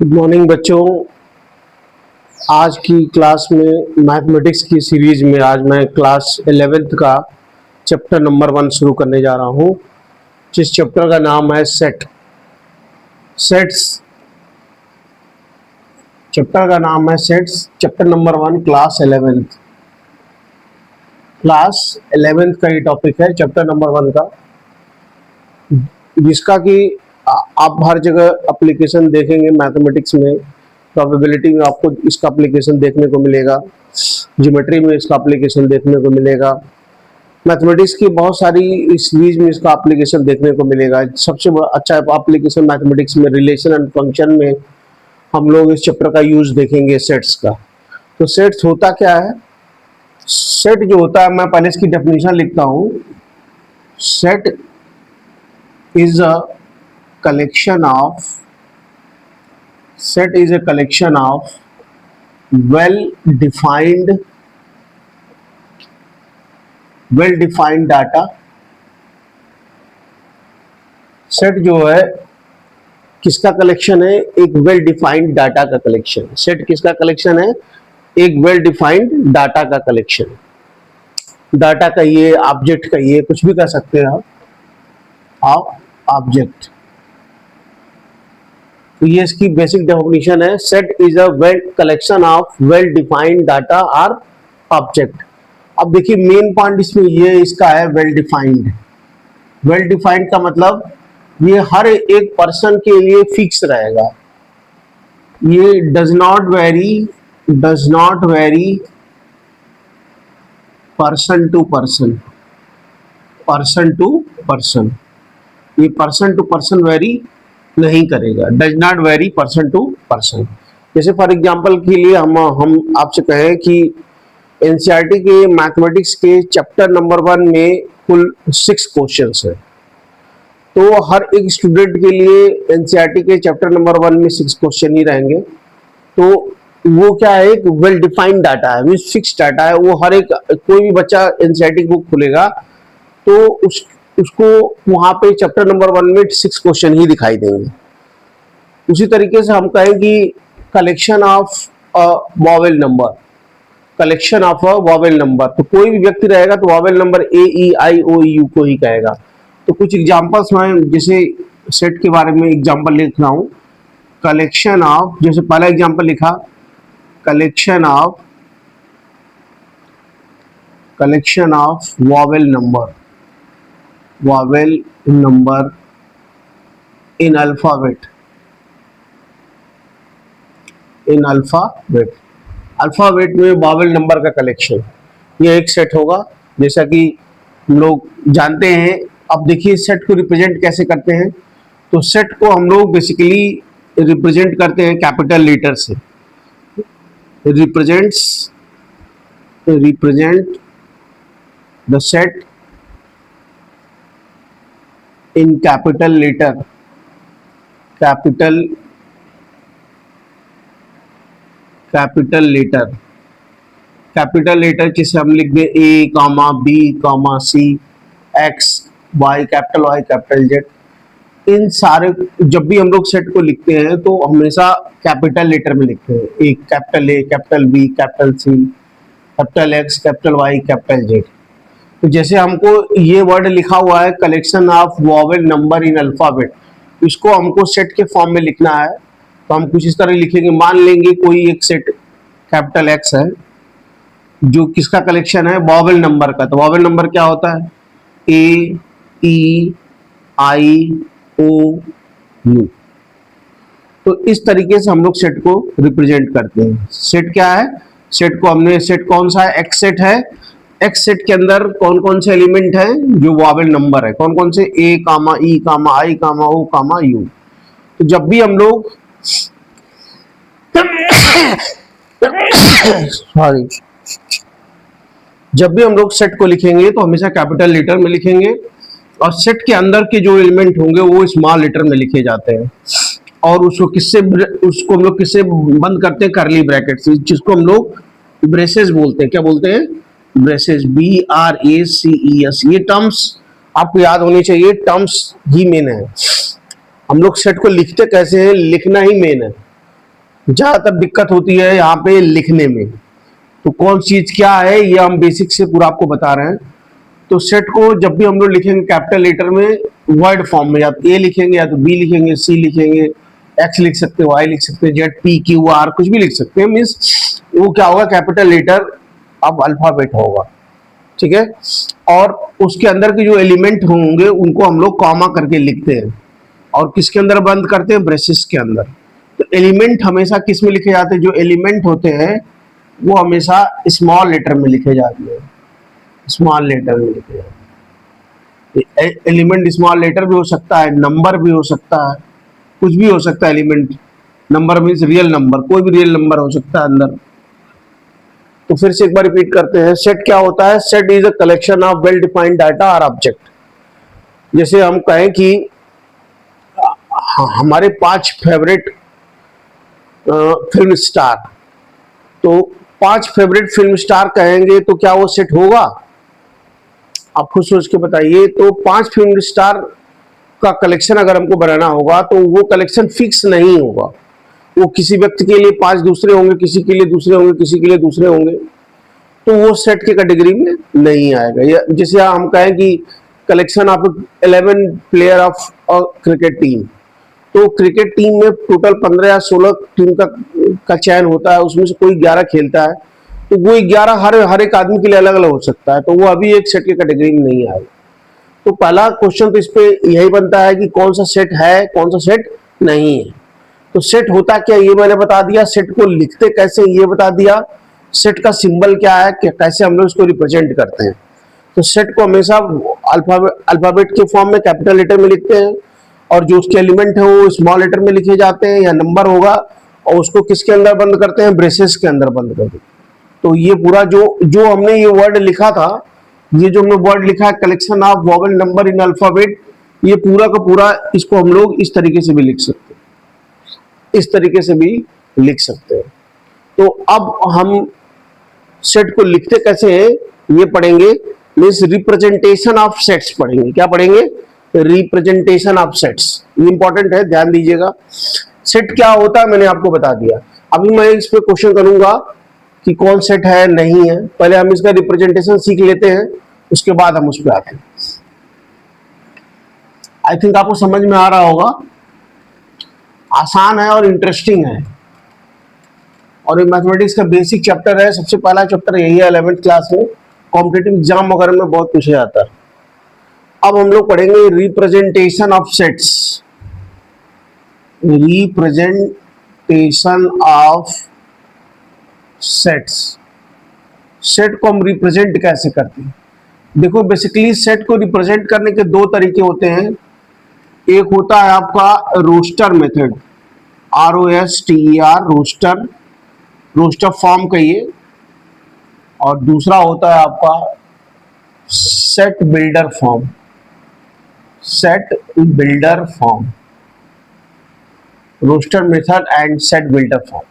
Good morning बच्चों। आज की क्लास में मैथमेटिक्स की सीरीज में आज मैं क्लास 11th का चैप्टर नंबर 1 शुरू करने जा रहा हूँ, जिस चैप्टर का नाम है सेट्स। चैप्टर का नाम है sets, chapter number 1, class 11th। Class 11th का ये टॉपिक है चैप्टर नंबर 1 का, जिसका कि आप हर जगह एप्लीकेशन देखेंगे। मैथमेटिक्स में प्रोबेबिलिटी में आपको इसका एप्लीकेशन देखने को मिलेगा, ज्योमेट्री में इसका एप्लीकेशन देखने को मिलेगा, मैथमेटिक्स की बहुत सारी सीरीज में इसका एप्लीकेशन देखने को मिलेगा। सबसे अच्छा एप्लीकेशन मैथमेटिक्स में रिलेशन एंड फंक्शन में हम लोग इस चैप्टर का यूज देखेंगे, सेट्स का। तो सेट्स होता क्या है? सेट जो होता है, मैं पहले इसकी डेफिनेशन लिखता हूँ। Set is a collection of well defined data। Set जो है किसका कलेक्शन है? एक वेल डिफाइंड डाटा का कलेक्शन। सेट किसका कलेक्शन है? एक वेल डिफाइंड डाटा का कलेक्शन। डाटा कहिए, ऑब्जेक्ट कहिए, कुछ भी कह सकते हैं आप ऑब्जेक्ट। तो ये इसकी बेसिक डेफिनेशन है। Set is a well collection of well defined data और ऑब्जेक्ट। अब देखिए मेन पॉइंट इसमें ये इसका है वेल डिफाइंड। वेल डिफाइंड का मतलब ये हर एक पर्सन के लिए फिक्स रहेगा। ये does not vary person to person. ये पर्सन टू पर्सन वेरी नहीं करेगा, does not vary person to person. जैसे फॉर एग्जांपल के लिए हम आपसे कहें कि एनसीईआरटी के मैथमेटिक्स के चैप्टर नंबर 1 में कुल 6 क्वेश्चंस है। तो हर एक स्टूडेंट के लिए एनसीईआरटी के चैप्टर नंबर 1 में 6 क्वेश्चन ही रहेंगे। तो वो क्या है? एक वेल डिफाइंड डाटा है, मींस फिक्स डाटा है। वो हर एक कोई भी बच्चा एनसीईआरटी बुक खुलेगा तो उसको वहां पे चैप्टर नंबर 1 में 6 क्वेश्चन ही दिखाई देंगे। उसी तरीके से हम कहें कि कलेक्शन ऑफ वॉवेल नंबर, तो कोई भी व्यक्ति रहेगा तो vowel number A E I O U को ही कहेगा। तो कुछ एग्जांपल्स मैं जैसे सेट के बारे में एग्जांपल लिख रहा हूं। कलेक्शन ऑफ, जैसे पहला एग्जांपल लिखा, collection of vowel number in alphabet. Alphabet में वॉवेल नंबर का कलेक्शन, ये एक सेट होगा। जैसा कि हम लोग जानते हैं। अब देखिए सेट को रिप्रेजेंट कैसे करते हैं। तो सेट को हम लोग बेसिकली रिप्रेजेंट करते हैं कैपिटल लेटर से। Represent the set in capital letter, capital letter जिसे हम लिख दें A comma B comma C, X Y, capital Y capital Z. इन सारे जब भी हम लोग सेट को लिखते हैं तो हमेशा कैपिटल लेटर में लिखते हैं। एक capital A, capital B, capital C, capital X, capital Y, capital Z. तो जैसे हमको ये वर्ड लिखा हुआ है collection of vowel number in alphabet, इसको हमको सेट के फॉर्म में लिखना है। तो हम कुछ इस तरह लिखेंगे। मान लेंगे कोई एक सेट कैपिटल एक्स है जो किसका कलेक्शन है? वॉवेल नंबर का। तो वॉवेल नंबर क्या होता है? ए ई आई ओ यू। तो इस तरीके से हम लोग सेट को रिप्रेजेंट करते हैं। सेट क्या है? सेट कौन सा है? एक्स सेट है। एक्स सेट के अंदर कौन कौन से एलिमेंट हैं जो वॉवेल नंबर है? कौन कौन से? ए कामा ई कामा आई कामा ओ कामा यू। तो जब भी हम लोग सेट को लिखेंगे तो हमेशा कैपिटल लेटर में लिखेंगे, और सेट के अंदर के जो एलिमेंट होंगे वो स्मॉल लेटर में लिखे जाते हैं। और उसको हम लोग किससे बंद करते हैं? करली ब्रैकेट से, जिसको हम लोग ब्रेसेस बोलते हैं। क्या बोलते हैं? Braces, BRACES। ये टर्म्स आपको याद होनी चाहिए, टर्म्स ही मेन है। हम लोग सेट को लिखते कैसे हैं? लिखना ही मेन है। ज्यादातर दिक्कत होती है यहाँ पे लिखने में। तो कौन चीज क्या है ये हम बेसिक से पूरा आपको बता रहे हैं। तो सेट को जब भी हम लोग लिखेंगे कैपिटल लेटर में वर्ड फॉर्म में, या तो ए लिखेंगे या तो बी लिखेंगे, सी लिखेंगे, एक्स लिख सकते हो, वाई लिख सकते हैं, जेड, पी, क्यू, आर, कुछ भी लिख सकते हैं। मीन्स वो क्या होगा, कैपिटल लेटर अब अल्फाबेट होगा, ठीक है। और उसके अंदर के जो एलिमेंट होंगे उनको हम लोग कॉमा करके लिखते हैं, और किसके अंदर बंद करते हैं, ब्रेसेस के अंदर। तो एलिमेंट हमेशा किस में लिखे जाते हैं, जो एलिमेंट होते हैं वो हमेशा स्मॉल लेटर में लिखे जाते हैं, स्मॉल लेटर में लिखे जाते हैं। एलिमेंट स्मॉल लेटर भी हो सकता है, नंबर भी हो सकता है, कुछ भी हो सकता है element. Number means real number, कोई भी रियल नंबर हो सकता है अंदर। तो फिर से एक बार रिपीट करते हैं, सेट क्या होता है। Set is a collection of well defined data और ऑब्जेक्ट। जैसे हम कहें कि हमारे 5 फेवरेट फिल्म स्टार, तो 5 फेवरेट फिल्म स्टार कहेंगे तो क्या वो सेट होगा? आप खुद सोच के बताइए। तो 5 फिल्म स्टार का कलेक्शन अगर हमको बनाना होगा तो वो कलेक्शन फिक्स नहीं होगा। वो किसी व्यक्ति के लिए 5 दूसरे होंगे, किसी के लिए दूसरे होंगे, किसी के लिए दूसरे होंगे, तो वो सेट की कैटेगरी में नहीं आएगा। या जैसे हम कहें कि collection of 11 player of cricket team, तो क्रिकेट टीम में टोटल 15 या 16 टीम का चयन होता है, उसमें से कोई 11 खेलता है, तो वो 11 हर एक आदमी के लिए अलग अलग हो सकता है, तो वो अभी एक सेट की कैटेगरी में नहीं आएगा। तो पहला क्वेश्चन तो इस पे यही बनता है कि कौन सा सेट है, कौन सा सेट नहीं है। तो सेट होता क्या ये मैंने बता दिया, सेट को लिखते कैसे ये बता दिया, सेट का सिंबल क्या है, कैसे हम लोग इसको रिप्रेजेंट करते हैं। तो सेट को हमेशा अल्फाबेट के फॉर्म में कैपिटल लेटर में लिखते हैं, और जो उसके एलिमेंट है वो स्मॉल लेटर में लिखे जाते हैं या नंबर होगा, और उसको किसके अंदर बंद करते हैं, ब्रेसेस के अंदर बंद करते हैं। तो ये पूरा जो हमने ये वर्ड लिखा था, ये जो हमने वर्ड लिखा है collection of vowel number in alphabet, ये पूरा का पूरा इसको हम लोग इस तरीके से भी लिख सकते हैं, इस तरीके से भी लिख सकते हैं। तो अब हम सेट को लिखते कैसे हैं ये पढ़ेंगे। मीन्स रिप्रेजेंटेशन ऑफ सेट्स पढ़ेंगे। क्या पढ़ेंगे? Representation of sets. ये इंपॉर्टेंट है, ध्यान दीजिएगा। सेट क्या होता है मैंने आपको बता दिया। अभी मैं इस पे क्वेश्चन करूंगा कि कौन सेट है नहीं है। पहले हम इसका रिप्रेजेंटेशन सीख लेते हैं, उसके बाद हम उस पर आते हैं। आई थिंक आपको समझ में आ रहा होगा, आसान है और इंटरेस्टिंग है, और ये मैथमेटिक्स का बेसिक चैप्टर है। सबसे पहला चैप्टर यही है 11th क्लास में, कॉम्पिटिटिव एग्जाम वगैरह में बहुत पूछा जाता है। अब हम लोग पढ़ेंगे representation of sets. Representation of sets, set को हम रिप्रेजेंट कैसे करते हैं? देखो बेसिकली सेट को रिप्रेजेंट करने के 2 तरीके होते हैं। एक होता है आपका roster method, ROSTER, roster, roster form कहिए, और दूसरा होता है आपका set builder form, set builder form, roster method and set builder form.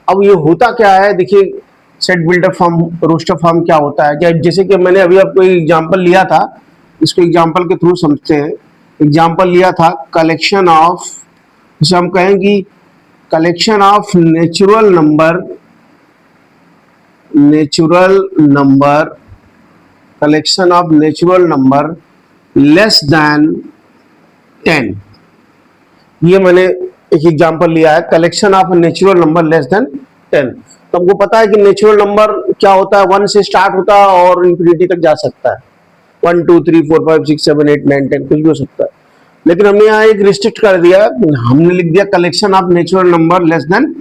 अब ये होता क्या है, देखिए set builder form, roster form क्या होता है। क्या जैसे कि मैंने अभी आपको एग्जांपल लिया था, इसको एग्जांपल के थ्रू समझते हैं। एग्जांपल लिया था कलेक्शन ऑफ, जैसे हम कहें कि collection of natural number, collection of natural number less than 10। ये मैंने एक एग्जांपल लिया है, collection of natural number less than 10। तो हमको पता है कि नेचुरल नंबर क्या होता है, 1 से स्टार्ट होता है और इंफिनिटी तक जा सकता है। 1 2 3 4 5 6 7 8 9 10 कुछ भी हो सकता है। लेकिन हमने यहाँ एक रिस्ट्रिक्ट कर दिया, हमने लिख दिया collection of natural number less than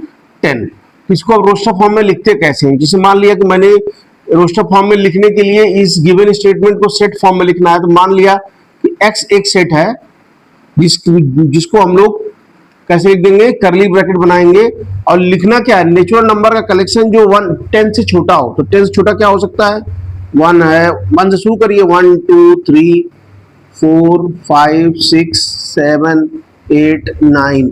10। इसको अब रोस्टर फॉर्म में लिखते कैसे हैं? जैसे मान लिया कि मैंने रोस्टर फॉर्म में लिखने के लिए इस गिवन स्टेटमेंट को सेट फॉर्म में लिखना है, तो मान लिया कि x एक सेट है जिसको हम लोग कैसे लिख देंगे, करली ब्रैकेट बनाएंगे, और लिखना क्या है, नेचुरल नंबर का कलेक्शन जो 10 से छोटा हो। तो 10 से छोटा क्या हो सकता है, 1 है। 1 से शुरू करिए, 1 2 3 4 5 6 7 8 9।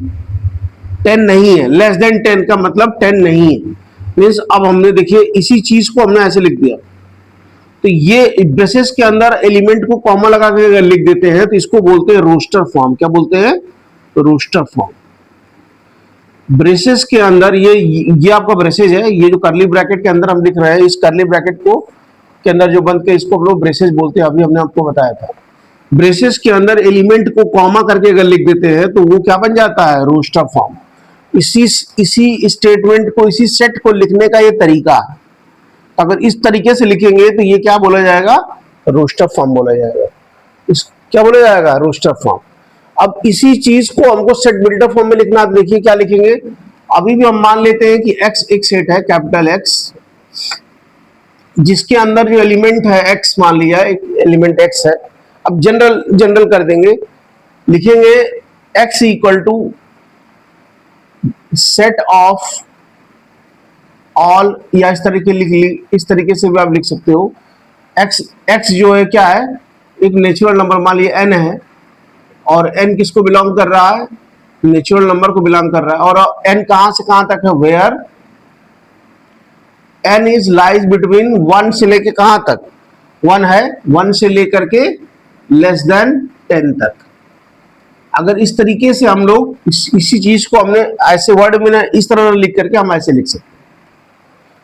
10 नहीं है, लेस देन 10 का मतलब 10 नहीं है। मीन्स अब हमने देखिए इसी चीज को हमने ऐसे लिख दिया। तो ये ब्रेसेस के अंदर एलिमेंट को कॉमा लगा के अगर लिख देते हैं तो इसको बोलते हैं रोस्टर फॉर्म। क्या बोलते हैं? Roster form. ब्रेसेस के अंदर ये आपका ब्रेसेस है, ये जो करली ब्रैकेट के अंदर हम लिख रहे हैं, इस करली ब्रैकेट को के अंदर जो बंद के इसको हम लोग ब्रेसेस बोलते हैं, अभी हमने आपको बताया था। ब्रेसेस के अंदर एलिमेंट को कॉमा करके अगर लिख देते हैं तो वो क्या बन जाता है, रोस्टर फॉर्म। इसी स्टेटमेंट को, इसी सेट को लिखने का ये तरीका है। अगर इस तरीके से लिखेंगे तो ये क्या बोला जाएगा, रोस्टर फॉर्म बोला जाएगा। इस क्या बोला जाएगा, रोस्टर फॉर्म। अब इसी चीज को हमको सेट बिल्डर फॉर्म में लिखना, देखिए क्या लिखेंगे। अभी भी हम मान लेते हैं कि x एक सेट है, कैपिटल X, जिसके अंदर जो एलिमेंट है x, मान लिया एक एलिमेंट x है। अब जनरल कर देंगे, लिखेंगे x equal to set of all, या इस तरीके से भी आप लिख सकते हो। x जो है क्या है, एक नेचुरल नंबर, मान लिया n है, और n किसको बिलोंग कर रहा है, नेचुरल नंबर को बिलोंग कर रहा है। और n कहां से कहां तक है, where n is lies between 1 से लेके कहां तक, 1 है, 1 से लेकर के लेस देन 10 तक। अगर इस तरीके से हम लोग इसी चीज को हमने ऐसे वर्ड में ना इस तरह लिख करके हम ऐसे लिख सकते हैं,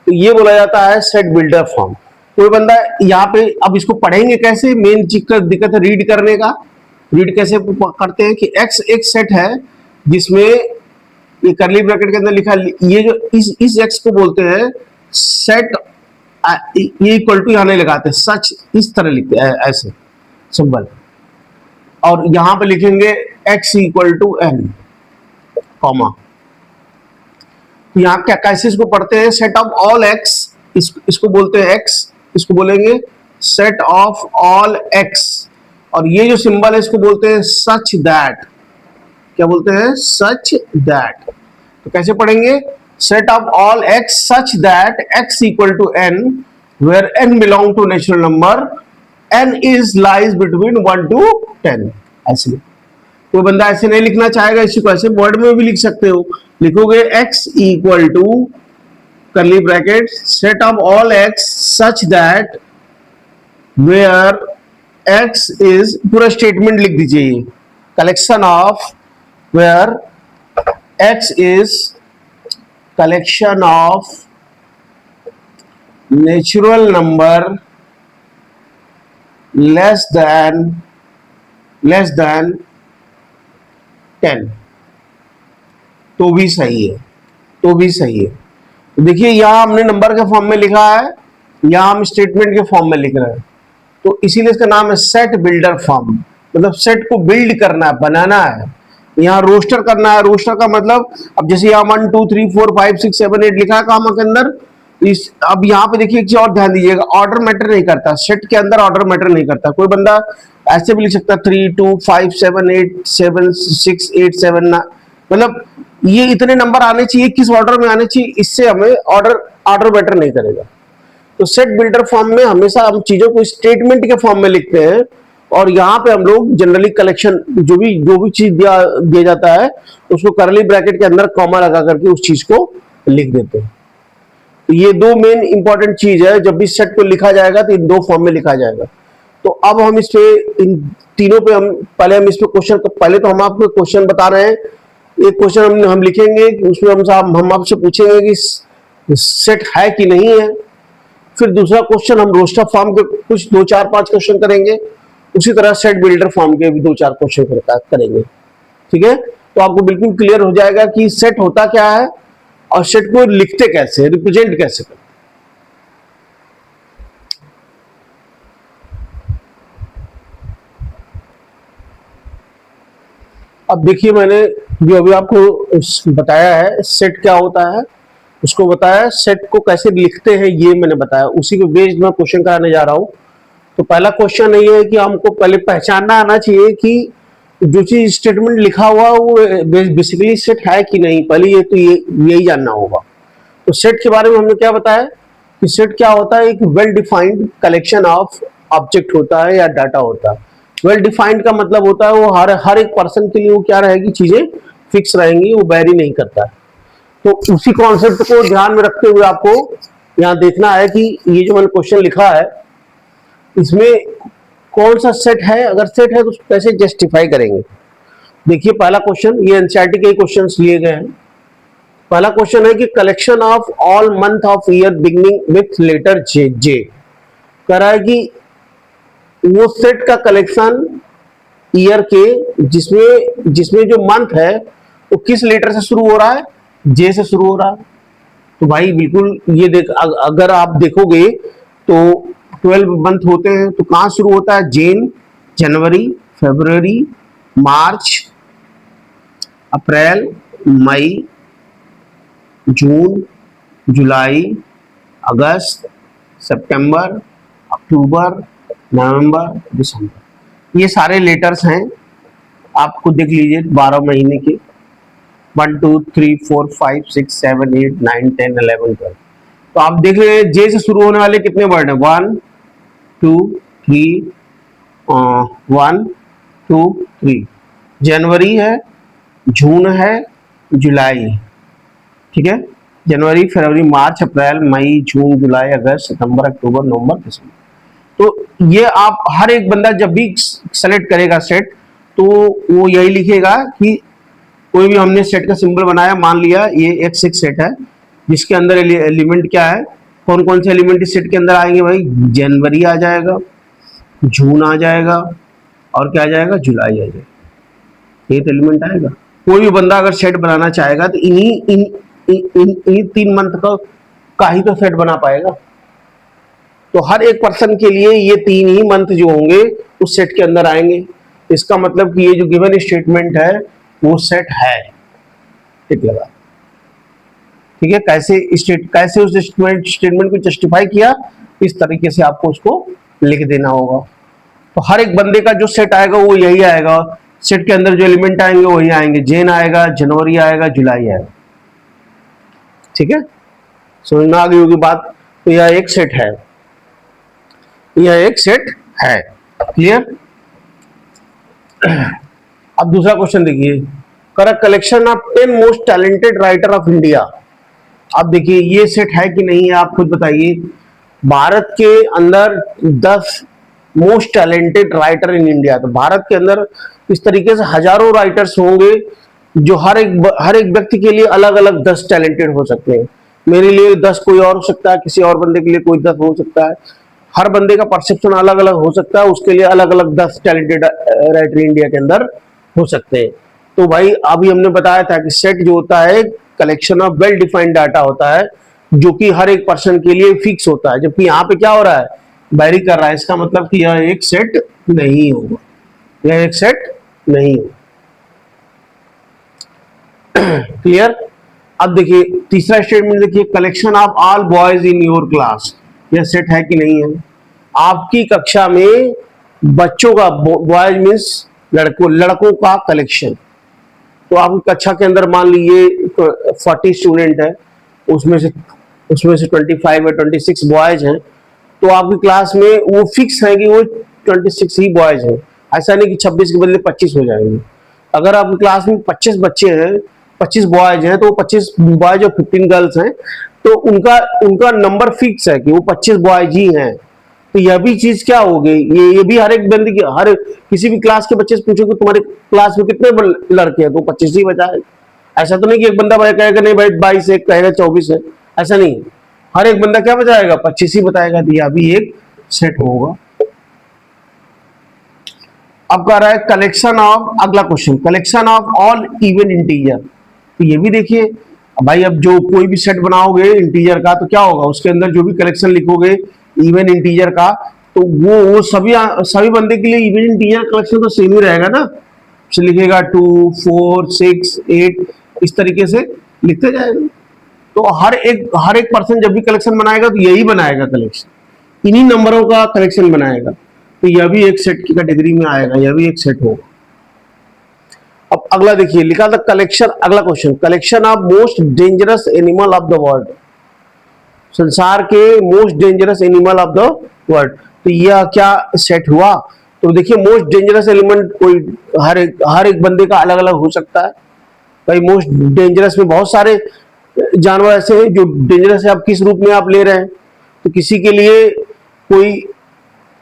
तो ये बोला जाता है सेट बिल्डर फॉर्म। कोई बंदा यहाँ पे, अब इसको पढ़ेंगे कैसे, मेन चीज का दिक्कत है रीड करने का। रीड कैसे करते हैं कि x एक सेट है जिसमें ये करली ब्रैकेट के अंदर लिखा, ये जो इस x को बोलते हैं सेट, ये इक्वल टू यहां नहीं लगाते, सच इस तरह लिखते हैं ऐसे सिंबल, और यहां पे लिखेंगे x equal to n comma. यहाँ क्या कैसे इसको पढ़ते हैं, सेट ऑफ ऑल x, इसको बोलते हैं x, इसको बोलेंगे सेट ऑफ ऑल x, और ये जो सिंबल है इसको बोलते हैं सच दैट। क्या बोलते हैं, सच दैट। तो कैसे पढ़ेंगे, set of all x such that x equal to n, where n belong to natural number, n is lies between 1 to 10। ऐसे कोई बंदा ऐसे नहीं लिखना चाहेगा, इसी को ऐसे वर्ड में भी लिख सकते हो, लिखोगे x equal to curly bracket set of all x such that where x is, पूरा स्टेटमेंट लिख दीजिए, collection of where x is collection of natural number less than 10, तो भी सही है, तो भी सही है। तो देखिए यहां हमने नंबर के फॉर्म में लिखा है, यहां हम स्टेटमेंट के फॉर्म में लिख रहे हैं, तो इसीलिए इसका नाम है सेट बिल्डर फॉर्म। मतलब सेट को बिल्ड करना है, बनाना है। यहाँ रोस्टर करना है, रोस्टर का मतलब, अब जैसे यहाँ 1 2 3 4 5 6 7 8 लिखा है कामा के अंदर, इस अब यहाँ पे देखिए एक चीज और ध्यान दीजिएगा, ऑर्डर मैटर नहीं करता सेट के अंदर, ऑर्डर मैटर नहीं करता। कोई बंदा ऐसे भी लिख सकता है 3 2 5 7 8 7 6 8 7 9, मतलब ये इतने नंबर आने चाहिए, किस ऑर्डर में आने चाहिए, इससे हमें ऑर्डर मैटर नहीं करेगा। तो सेट बिल्डर फॉर्म में हमेशा हम चीजों को स्टेटमेंट के फॉर्म में लिखते हैं, और यहाँ पे हम लोग जनरली कलेक्शन जो भी चीज दिया जाता है उसको करली ब्रैकेट के अंदर कॉमा लगा करके उस चीज को लिख देते हैं। तो ये दो मेन इंपॉर्टेंट चीज है, जब भी सेट को लिखा जाएगा तो इन दो फॉर्म में लिखा जाएगा। तो अब हम इस पे, इन तीनों पे हम इस पे क्वेश्चन, पहले तो हम आपको क्वेश्चन बता रहे हैं। एक क्वेश्चन हम लिखेंगे, उसमें हम आपसे पूछेंगे कि सेट है कि नहीं है। फिर दूसरा क्वेश्चन हम रोस्टर फॉर्म के कुछ 2 4 5 क्वेश्चन करेंगे, उसी तरह सेट बिल्डर फॉर्म के भी 2 4 क्वेश्चन करेंगे। ठीक है, तो आपको बिल्कुल क्लियर हो जाएगा कि सेट होता क्या है और सेट को लिखते कैसे, रिप्रेजेंट कैसे करते। अब देखिए मैंने जो अभी आपको बताया है सेट क्या होता है, उसको बताया, सेट को कैसे लिखते हैं ये मैंने बताया, उसी को बेस्ड मैं क्वेश्चन कराने जा रहा हूं। तो पहला क्वेश्चन ये है कि हमको पहले पहचानना आना चाहिए कि जो चीज स्टेटमेंट लिखा हुआ वो बेसिकली सेट है कि नहीं, पहले ये तो यही जानना होगा। तो सेट के बारे में हमने क्या बताया कि सेट क्या होता है, एक well defined collection of object होता है या डाटा होता है। वेल डिफाइंड का मतलब होता है वो हर एक पर्सन के लिए वो क्या रहेगी, चीजें फिक्स रहेंगी, वो वेरी नहीं करता है। तो उसी कॉन्सेप्ट को ध्यान में रखते हुए आपको यहाँ देखना है कि ये जो मैंने क्वेश्चन लिखा है इसमें कौन सा सेट है, अगर सेट है तो उसको कैसे जस्टिफाई करेंगे। देखिए पहला क्वेश्चन, ये एनसीईआरटी के क्वेश्चंस लिए गए हैं। पहला क्वेश्चन है कि collection of all month of year beginning with letter J J कह रहा है कि वो सेट का कलेक्शन ईयर के जिसमें जिसमें जो मंथ है वो किस लेटर से शुरू हो रहा है, जे से शुरू हो रहा है। तो भाई बिल्कुल ये देख, अगर आप देखोगे तो 12 मंथ होते हैं तो कहां शुरू होता है, जैन, जनवरी, फरवरी, मार्च, अप्रैल, मई, जून, जुलाई, अगस्त, सितंबर, अक्टूबर, नवंबर, दिसंबर, ये सारे लेटर्स हैं। आपको देख लीजिए 12 महीने के 1 2 3 4 5 6 7 8 9 10 11 12। तो आप देख रहे हैं जे से शुरू होने वाले कितने वर्ड हैं, 1 2 3 1 2 3। जनवरी है, जून है, जुलाई, ठीक है, जनवरी, फरवरी, मार्च, अप्रैल, मई, जून, जुलाई, अगस्त, सितंबर, अक्टूबर, नवंबर, दिसंबर। तो ये आप हर एक बंदा जब भी सेलेक्ट करेगा सेट तो वो यही लिखेगा कि कोई भी हमने सेट का सिंबल बनाया, मान लिया ये एक सिक्स सेट है जिसके अंदर एलिमेंट क्या है, कौन कौन से एलिमेंट इस सेट के अंदर आएंगे भाई, जनवरी आ जाएगा, जून आ जाएगा और क्या आ जाएगा, जुलाई आ जाएगा, ये तो एलिमेंट आएगा। कोई भी बंदा अगर सेट बनाना चाहेगा तो इन्हीं 3 मंथ का ही तो सेट बना पाएगा। तो हर एक पर्सन के लिए ये 3 ही मंथ जो होंगे उस सेट के अंदर आएंगे। इसका मतलब कि ये जो गिवन स्टेटमेंट है वो सेट है, ठीक लगा, ठीक है। कैसे उस स्टेटमेंट को जस्टिफाई किया, इस तरीके से आपको उसको लिख देना होगा। तो हर एक बंदे का जो सेट आएगा वो यही आएगा, सेट के अंदर जो एलिमेंट आएंगे वही आएंगे, जैन आएगा, जनवरी आएगा, जुलाई आएगा, ठीक है। समझ में आ गई होगी बात। तो यह एक सेट है, यह एक सेट है, क्लियर। अब दूसरा क्वेश्चन देखिए, correct collection of 10 most talented writer of India. अब देखिए ये सेट है कि नहीं है, आप खुद बताइए। भारत के अंदर 10 most talented writer in India, तो भारत के अंदर इस तरीके से हजारों राइटर्स होंगे जो हर एक व्यक्ति के लिए अलग अलग 10 टैलेंटेड हो सकते हैं। मेरे लिए 10 कोई और हो सकता है, किसी और बंदे के लिए कोई 10 हो सकता है, हर बंदे का परसेप्शन अलग अलग हो सकता है, उसके लिए अलग अलग 10 टैलेंटेड राइटर इंडिया के अंदर हो सकते हैं। तो भाई अभी हमने बताया था कि सेट जो होता है collection of well defined data होता है जो कि हर एक पर्सन के लिए फिक्स होता है, जबकि यहाँ पे क्या हो रहा है, वेरी कर रहा है। इसका मतलब कि यह एक सेट नहीं होगा, यह एक सेट नहीं होगा, क्लियर। अब देखिए तीसरा स्टेटमेंट देखिए, collection of all boys in your class, यह सेट है कि नहीं है। आपकी कक्षा में बच्चों का, बॉयज मीन्स लड़कों का कलेक्शन, तो आपकी कक्षा के अंदर मान लीजिए 40 स्टूडेंट है, उसमें से 25 या 26 बॉयज हैं, तो आपकी क्लास में वो फिक्स है कि वो 26 ही बॉयज हैं, ऐसा नहीं कि 26 के बदले 25 हो जाएंगे। अगर आपकी क्लास में 25 बच्चे हैं, 25 बॉयज हैं, तो 25 बॉयज और 15 गर्ल्स हैं, तो उनका नंबर फिक्स है कि वो 25 बॉयज ही हैं। तो यह भी चीज क्या हो गई, ये भी हर एक बंदे की, हर किसी भी क्लास के बच्चे से पूछो कि तुम्हारे क्लास में कितने लड़के हैं, तो 25 ही बचाए। ऐसा तो नहीं कि एक बंदा भाई कहेगा नहीं भाई 22 है, कहेगा 24 है, ऐसा नहीं। हर एक बंदा क्या बताएगा, 25 ही बताएगा। तो यह भी एक सेट होगा। अब कह रहा है कलेक्शन ऑफ, अगला question, collection of all even integer. तो ये भी देखिए भाई, अब जो कोई भी सेट बनाओगे इंटीजर का तो क्या होगा, उसके अंदर जो भी कलेक्शन लिखोगे इवन इंटीजर का, तो वो सभी बंदे के लिए इवन इंटीजर कलेक्शन तो सेम ही रहेगा ना। लिखेगा 2 4 6 8 इस तरीके से लिखते जाएगा। तो हर एक पर्सन जब भी कलेक्शन बनाएगा तो यही बनाएगा कलेक्शन, इन्हीं नंबरों का कलेक्शन बनाएगा। तो यह भी एक सेट की कैटेगरी में आएगा, यह भी एक सेट होगा। अब अगला देखिए, लिखा था कलेक्शन, अगला question, collection of most dangerous animal of the world, संसार के most dangerous animal of the world. तो यह क्या सेट हुआ, तो देखिए मोस्ट डेंजरस एलिमेंट कोई हर एक बंदे का अलग अलग हो सकता है। भाई मोस्ट डेंजरस में बहुत सारे जानवर ऐसे हैं जो डेंजरस है, आप किस रूप में आप ले रहे हैं। तो किसी के लिए कोई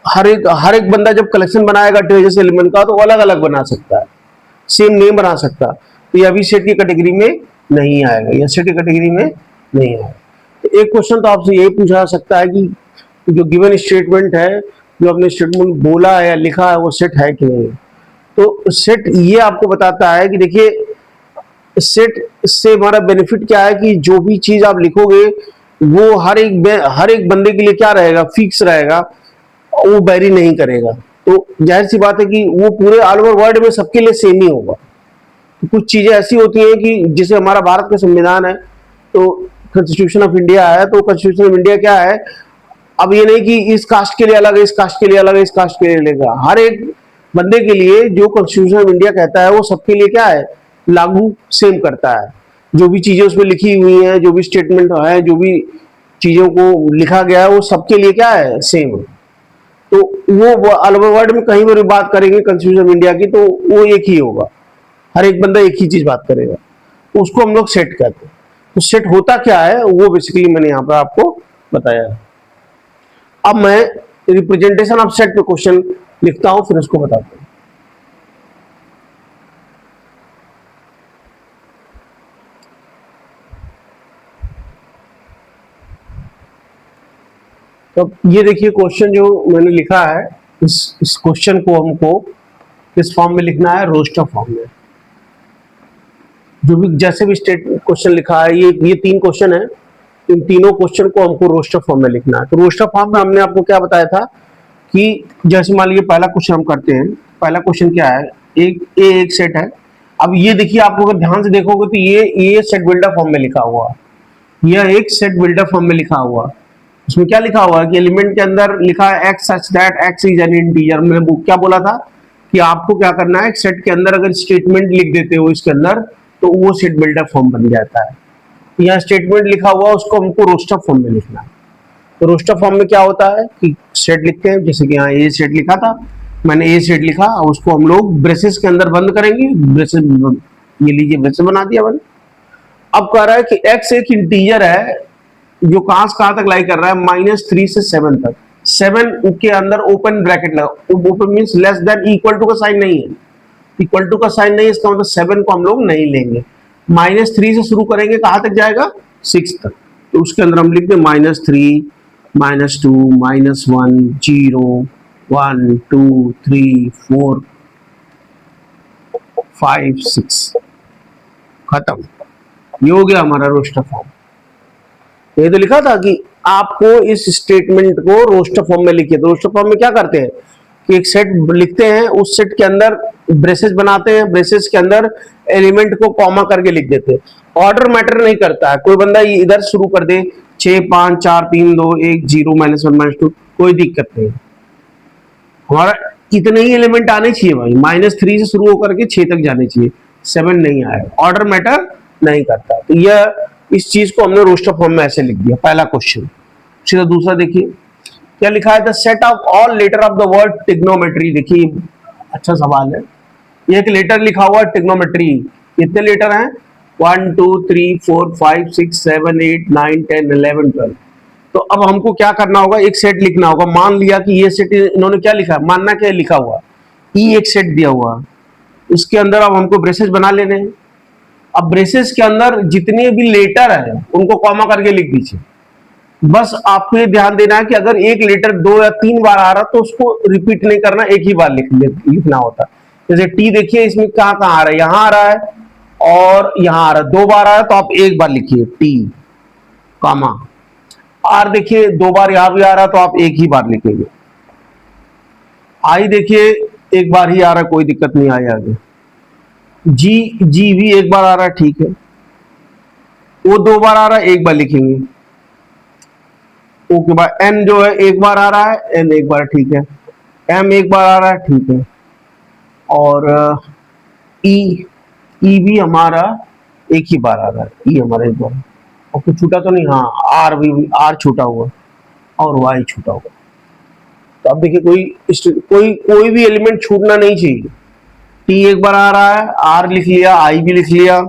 हर एक बंदा जब कलेक्शन बनाएगा डेंजरस एलिमेंट का तो अलग अलग बना सकता है, सेम नेम बना सकता है। तो यह भी सेट की कैटेगरी में नहीं आएगा, या सेट कैटेगरी में नहीं आएगा। तो एक क्वेश्चन तो आपसे यही पूछा जा सकता है कि जो गिवन स्टेटमेंट है, जो आपने स्टेटमेंट बोला है या लिखा है, वो सेट है कि नहीं। तो सेट ये आपको बताता है कि देखिए, सेट से हमारा बेनिफिट क्या है कि जो भी चीज आप लिखोगे वो हर एक बंदे के लिए क्या रहेगा, फिक्स रहेगा, वो वेरी नहीं करेगा। तो जाहिर सी बात है कि वो पूरे ऑल ओवर वर्ल्ड में सबके लिए सेम ही होगा। तो कुछ चीजें ऐसी होती हैं कि जैसे हमारा भारत का संविधान है, तो कॉन्स्टिट्यूशन ऑफ इंडिया है, तो कॉन्स्टिट्यूशन ऑफ इंडिया क्या है, अब ये नहीं कि इस कास्ट के लिए अलग है, इस कास्ट के लिए अलग है, इस कास्ट के लिए अलग है। हर एक बंदे के लिए जो कॉन्स्टिट्यूशन ऑफ इंडिया कहता है वो सबके लिए क्या है, लागू सेम करता है। जो भी चीजें उसमें लिखी हुई हैं, जो भी स्टेटमेंट है, जो भी चीजों को लिखा गया है, वो सबके लिए क्या है, सेम है। तो वो ऑल ओवर वर्ल्ड में कहीं पर भी बात करेंगे कॉन्स्टिट्यूशन ऑफ इंडिया की, तो वो एक ही होगा, हर एक बंदा एक ही चीज बात करेगा। तो उसको हम लोग सेट कहते हैं। तो सेट होता क्या है, वो बेसिकली मैंने यहाँ पर आपको बताया। अब मैं रिप्रेजेंटेशन ऑफ सेट पे क्वेश्चन लिखता हूं, फिर उसको बताता हूं। तो ये देखिए क्वेश्चन जो मैंने लिखा है, इस क्वेश्चन को हमको किस फॉर्म में लिखना है, रोस्टर फॉर्म में। जो भी जैसे भी स्टेट क्वेश्चन लिखा है, ये 3 क्वेश्चन है, इन तीनों क्वेश्चन को हमको रोस्टर फॉर्म में लिखना है। तो रोस्टर फॉर्म में हमने आपको क्या बताया था कि जैसे मान लीजिए पहला क्वेश्चन हम करते हैं। पहला क्वेश्चन क्या है, एक सेट है। अब ये देखिए, आप अगर ध्यान से देखोगे तो ये सेट बिल्डर फॉर्म में लिखा हुआ है, यह एक सेट बिल्डर फॉर्म में लिखा हुआ है। उसमें क्या लिखा हुआ है कि एलिमेंट के अंदर लिखा है x such that x is an integer. मैंने क्या बोला था कि आपको क्या करना है, सेट के अंदर अगर स्टेटमेंट लिख देते हो इसके अंदर, तो वो सेट बिल्डर फॉर्म बन जाता है। यहाँ स्टेटमेंट लिखा हुआ है, उसको हमको रोस्टर फॉर्म में लिखना है। तो रोस्टर फॉर्म में क्या होता है कि सेट लिखते हैं, जैसे कि यहाँ ए सेट लिखा था, मैंने ए सेट लिखा, उसको हम लोग ब्रेसेस के अंदर बंद करेंगे। ब्रेसेस, ये लीजिए ब्रेसेस बना दिया मैंने। अब कह रहा है कि एक्स एक इंटीजर है जो कहां से कहां तक लाई कर रहा है, -3 से 7 तक। 7 के अंदर ओपन ब्रैकेट लगा, open means less than, equal to का साइन नहीं है, इक्वल टू का साइन नहीं है, इसका मतलब 7 को हम लोग नहीं लेंगे। -3 से शुरू करेंगे, कहां तक जाएगा, 6 तक। तो उसके अंदर हम लिखते हैं -3, -2, -1, 0, 1, 2, 3, 4, 5, 6, खत्म। ये हो गया हमारा रोस्टर फॉर्म। ये तो लिखा था कि आपको इस स्टेटमेंट को रोस्टर फॉर्म में लिखिए। तो रोस्टर फॉर्म में क्या करते हैं कि एक सेट लिखते हैं, उस सेट के अंदर ब्रेसेस बनाते हैं, ब्रेसेस के अंदर एलिमेंट को कॉमा करके लिख देते हैं। ऑर्डर मैटर नहीं करता है, कोई बंदा इधर शुरू कर दे 6, 5, 4, 3, 2, 1, 0, -1, -2, कोई दिक्कत नहीं। हमारा इतने ही एलिमेंट आने चाहिए भाई, -3 से शुरू होकर के 6 तक जाने चाहिए, 7 नहीं आएगा, ऑर्डर मैटर नहीं करता। तो यह इस चीज को हमने रोस्टर फॉर्म में ऐसे लिख दिया, पहला क्वेश्चन। सीधा दूसरा देखिए क्या लिखा है, the set of all letter of the word trigonometry. देखिए अच्छा सवाल है, ये एक लेटर लिखा हुआ है ट्रिग्नोमेट्री। कितने लेटर हैं, 1, 2, 3, 4, 5, 6, 7, 8, 9, 10, 11, 12। तो अब हमको क्या करना होगा, एक सेट लिखना होगा। मान लिया कि ये सेट इन्होंने क्या लिखा है, मानना क्या लिखा हुआ, ई एक सेट दिया हुआ, उसके अंदर अब हमको ब्रेसेस बना लेने हैं। अब ब्रेसेस के अंदर जितने भी लेटर है उनको कॉमा करके लिख दीजिए। बस आपको ये ध्यान देना है कि अगर एक लेटर 2 या 3 बार आ रहा तो उसको रिपीट नहीं करना, एक ही बार लिखना होता। जैसे टी देखिए, इसमें कहां कहां आ रहा है, यहां आ रहा है और यहां आ रहा है, 2 बार आ रहा है तो आप एक बार लिखिए टी कॉमा। आर देखिए 2 बार यहां भी आ रहा है तो आप एक ही बार लिखेंगे। आई देखिए 1 बार ही आ रहा है, कोई दिक्कत नहीं आई आगे। जी भी 1 बार आ रहा है, ठीक है। वो 2 बार आ रहा है, 1 बार लिखेंगे। ओके बार एन जो है 1 बार आ रहा है, एन 1 बार, ठीक है। एम 1 बार आ रहा है, ठीक है। और ई भी हमारा 1 ही बार आ रहा है, ई हमारा 1 बार। और कुछ छूटा तो नहीं, हाँ आर छूटा हुआ और वाई छूटा हुआ। तो अब देखिए कोई भी एलिमेंट छूटना नहीं चाहिए। टी 1 बार आ रहा है, आर लिख लिया, आई भी लिख लिया,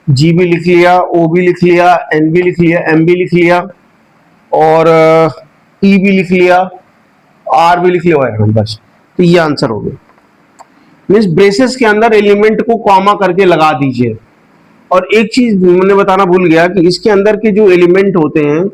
जी भी लिख लिया, ओ भी लिख लिया, एन भी लिख लिया, एम भी लिख लिया और ई भी लिख लिया, आर भी लिख लिया, बस। तो ये आंसर हो गया। मीन्स ब्रेसेस के अंदर एलिमेंट को कॉमा करके लगा दीजिए। और एक चीज मैंने बताना भूल गया कि इसके अंदर के जो एलिमेंट होते हैं,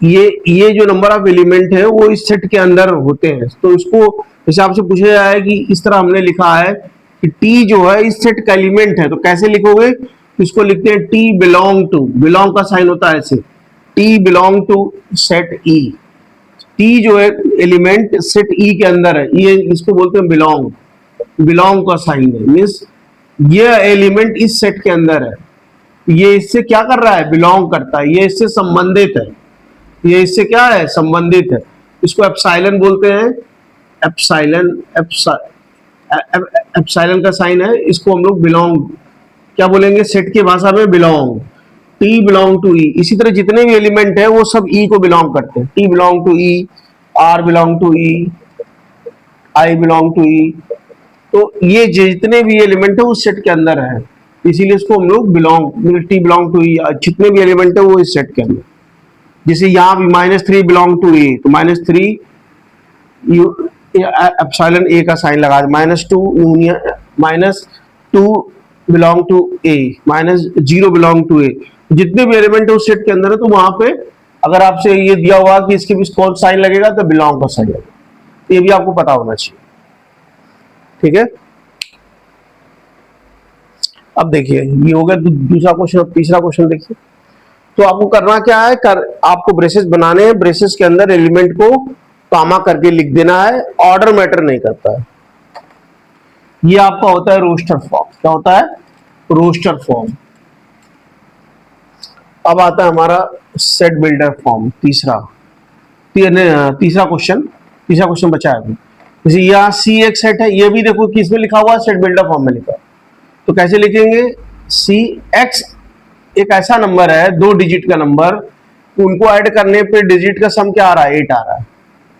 ये जो नंबर ऑफ एलिमेंट है वो इस सेट के अंदर होते हैं। तो इसको हिसाब से पूछा जाए कि इस तरह हमने लिखा है कि टी जो है इस सेट का एलिमेंट है, तो कैसे लिखोगे? इसको लिखते हैं टी बिलोंग टू, बिलोंग का साइन होता है ऐसे, T belong to set E. टी जो है एलिमेंट सेट ई के अंदर है, ये इसको बोलते हैं बिलोंग, बिलोंग का साइन है, मीन्स ये एलिमेंट इस सेट के अंदर है, ये इससे क्या कर रहा है? बिलोंग करता है, ये इससे संबंधित है, ये इससे क्या है? संबंधित है। इसको एप्सिलॉन बोलते हैं, एप्सिलॉन, एप्सिलॉन का साइन है, इसको हम लोग बिलोंग क्या बोलेंगे सेट की भाषा में? बिलोंग। टी बिलोंग टू ई। इसी तरह जितने भी एलिमेंट है वो सब ई को बिलोंग करते हैं। T belong to E, R belong to E, I belong to E. तो ये जितने भी एलिमेंट है उस सेट के अंदर है, इसीलिए इसको हम लोग बिलोंग, टी बिलोंग टू ई, जितने भी एलिमेंट है वो इस सेट के अंदर। जैसे यहाँ भी -3 बिलोंग टू ए, तो -3 एप्सिलॉन ए का साइन लगा, -2 union, -2 belong to A, -0 belong to A. जितने भी एलिमेंट है उस सेट के अंदर है, तो वहां पे अगर आपसे ये दिया हुआ कि इसके बीच कौन साइन लगेगा, तो बिलोंग का साइन लगेगा। ये भी आपको पता होना चाहिए, ठीक है। अब देखिए ये हो गया दूसरा क्वेश्चन। अब तीसरा क्वेश्चन देखिए। तो आपको करना क्या है, आपको ब्रेसेस बनाने हैं, ब्रेसेस के अंदर एलिमेंट को कामा करके लिख देना है, ऑर्डर मैटर नहीं करता है। ये आपका होता है रोस्टर फॉर्म। क्या होता है? Roster form. अब आता है हमारा सेट बिल्डर फॉर्म, तीसरा क्वेश्चन बचा है। जैसे यहाँ सी एक सेट है, ये भी देखो किसमें लिखा हुआ है? सेट बिल्डर फॉर्म में लिखा है। तो कैसे लिखेंगे? सी एक्स एक ऐसा नंबर है, 2 डिजिट का नंबर, उनको ऐड करने पे डिजिट का सम क्या आ रहा है? 8 आ रहा है।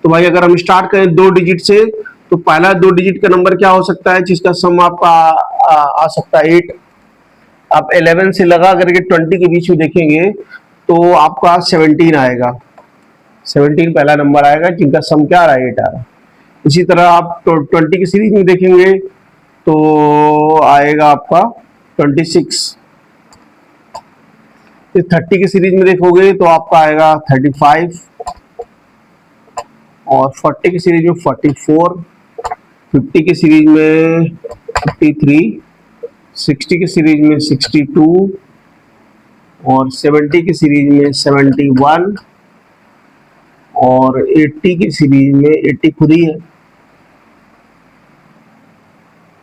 तो भाई अगर हम स्टार्ट करें 2 डिजिट से, तो पहला 2 डिजिट का नंबर क्या हो सकता है जिसका सम आपका आ सकता है 8। आप 11 से लगा करके 20 के बीच में देखेंगे तो आपका 17 आएगा। 17 पहला नंबर आएगा जिनका सम क्या आ रहा है? 8 आ रहा है। इसी तरह आप 20 की सीरीज में देखेंगे तो आएगा आपका 26। 30 की सीरीज में देखोगे तो आपका आएगा 35, और 40 की सीरीज में 44, 50 की सीरीज में 53, 60 की सीरीज में 62, और 70 की सीरीज में 71, और 80 की सीरीज में 80 खुद ही है।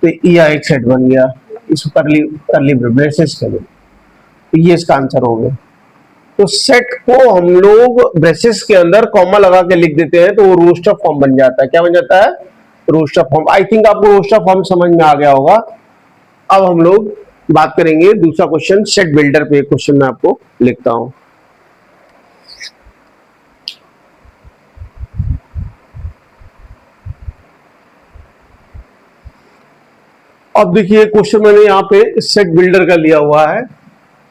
तो यह एक सेट बन गया, इसको करली ब्रेसेस करें, तो ये इसका आंसर हो गया। तो सेट को हम लोग ब्रेसेस के अंदर कॉमा लगा के लिख देते हैं, तो वो रोस्टर फॉर्म बन जाता है। क्या बन जाता है? Roster form. आई थिंक आपको रोस्टर फॉर्म समझ में आ गया होगा। अब हम लोग बात करेंगे दूसरा क्वेश्चन, सेट बिल्डर पे। क्वेश्चन मैं आपको लिखता हूं। अब देखिए क्वेश्चन मैंने यहाँ पे सेट बिल्डर का लिया हुआ है।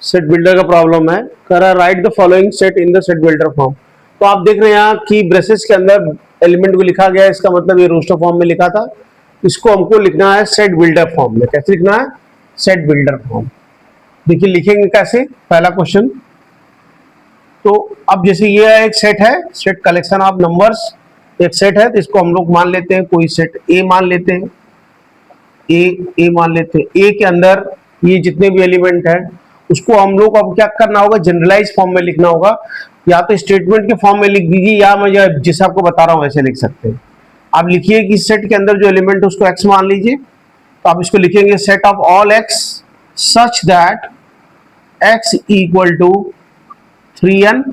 सेट बिल्डर का प्रॉब्लम है, कह रहा है right the following set in the set builder form. तो आप देख रहे हैं यहाँ कि ब्रेसेस के अंदर एलिमेंट को लिखा गया है, इसका मतलब ये रोस्टर फॉर्म में लिखा था। इसको हमको लिखना है सेट बिल्डर फॉर्म में। कैसे लिखना है? Set builder form. देखिए लिखेंगे कैसे, पहला क्वेश्चन। तो अब जैसे ये एक सेट है, सेट कलेक्शन ऑफ नंबर्स, एक सेट है, तो इसको हम लोग मान लेते हैं, कोई सेट ए मान लेते हैं, ए मान लेते हैं। ए के अंदर ये जितने भी एलिमेंट है उसको हम लोग अब क्या करना होगा? जनरलाइज फॉर्म में लिखना होगा। या तो स्टेटमेंट के फॉर्म में लिख दीजिए, या मैं जिसे आपको बता रहा हूं वैसे लिख सकते हैं। आप लिखिए कि सेट के अंदर जो एलिमेंट है उसको एक्स मान लीजिए। तो आप इसको लिखेंगे set of all x such that x equal to 3n,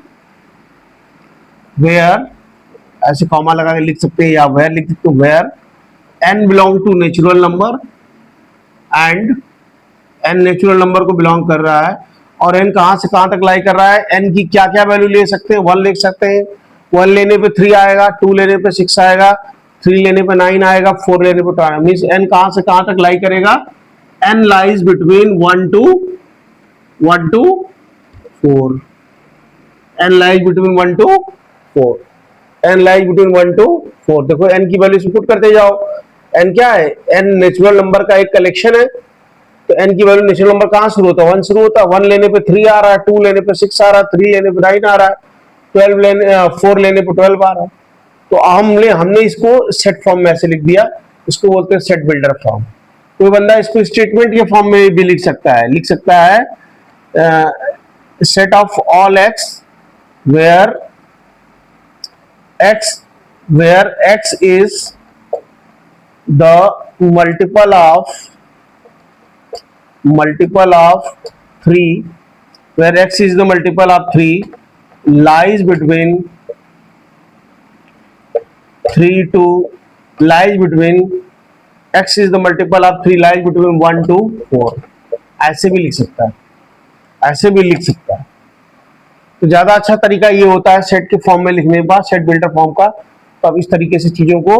where, ऐसे कॉमा लगा के लिख सकते हैं, या वेयर लिख सकते हो, where n belong to natural number, and n natural number को बिलोंग कर रहा है। और n कहां से कहां तक लाई कर रहा है? n की क्या क्या वैल्यू ले सकते हैं? 1 ले सकते हैं, 1 लेने पे 3 आएगा, 2 लेने पे 6 आएगा, 3 लेने पे 9 आएगा, 4 लेने पे 2 आएगा। मींस n कहां से कहां तक लाई करेगा? n lies between 1 to 4। n lies between 1 to 4। n lies between 1 to 4। देखो n की वैल्यू पुट करते जाओ। n क्या है? n नेचुरल नंबर का एक कलेक्शन है, तो n की वैल्यू नेचुरल नंबर कहाँ शुरू होता है? 1 शुरू होता है। 1 लेने पे 3 आ रहा है, 2 लेने पे 6 आ रहा है, 3 लेने पे 9 आ रहा है, 4 लेने पे 12 आ रहा है। तो हमने इसको सेट फॉर्म में ऐसे लिख दिया, इसको बोलते हैं सेट बिल्डर फॉर्म। कोई बंदा इसको स्टेटमेंट के फॉर्म में भी लिख सकता है, set of all x where x is the multiple of 3, where x is the multiple of 3 lies between 3 to x is the multiple of 3 lies between 1 to 4। ऐसे भी लिख सकता है, ऐसे भी लिख सकता है। तो ज्यादा अच्छा तरीका ये होता है सेट के फॉर्म में लिखने के बाद, सेट बिल्डर फॉर्म का। तो आप इस तरीके से चीजों को,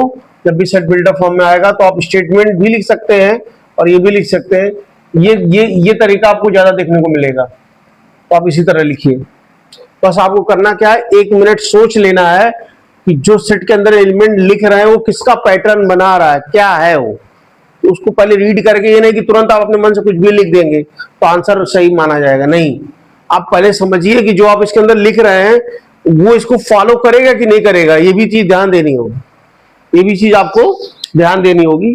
जब भी सेट बिल्डर फॉर्म में आएगा तो आप स्टेटमेंट भी लिख सकते हैं और ये भी लिख सकते हैं। ये तरीका आपको ज्यादा देखने को मिलेगा, तो आप इसी तरह लिखिए। बस आपको करना क्या है, 1 मिनट सोच लेना है कि जो सेट के अंदर एलिमेंट लिख रहे हैं वो किसका पैटर्न बना रहा है, क्या है वो। तो उसको पहले रीड करके, ये नहीं कि तुरंत आप अपने मन से कुछ भी लिख देंगे तो आंसर सही माना जाएगा, नहीं। आप पहले समझिए कि जो आप इसके अंदर लिख रहे हैं वो इसको फॉलो करेगा कि नहीं करेगा, ये भी चीज ध्यान देनी होगी, ये भी चीज आपको ध्यान देनी होगी।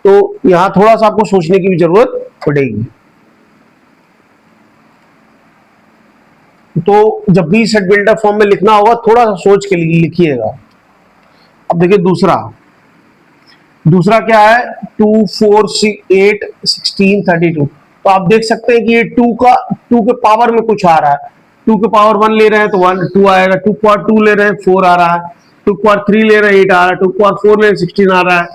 तो यहां थोड़ा सा आपको सोचने की भी जरूरत पड़ेगी। तो जब भी सेट बिल्डर फॉर्म में लिखना होगा थोड़ा सा सोच के लिखिएगा। अब देखिए दूसरा क्या है, 2 4 6 8 16 32। तो आप देख सकते हैं कि ये 2 के पावर में कुछ आ रहा है। 2 के पावर 1 ले रहे हैं तो 1 2 आएगा, 2 के पावर 2 ले रहे हैं 4 आ रहा है, 2 के पावर 3 ले रहे हैं 8 आ रहा है, 2 के पावर 4 ले रहे हैं 16 आ रहा है,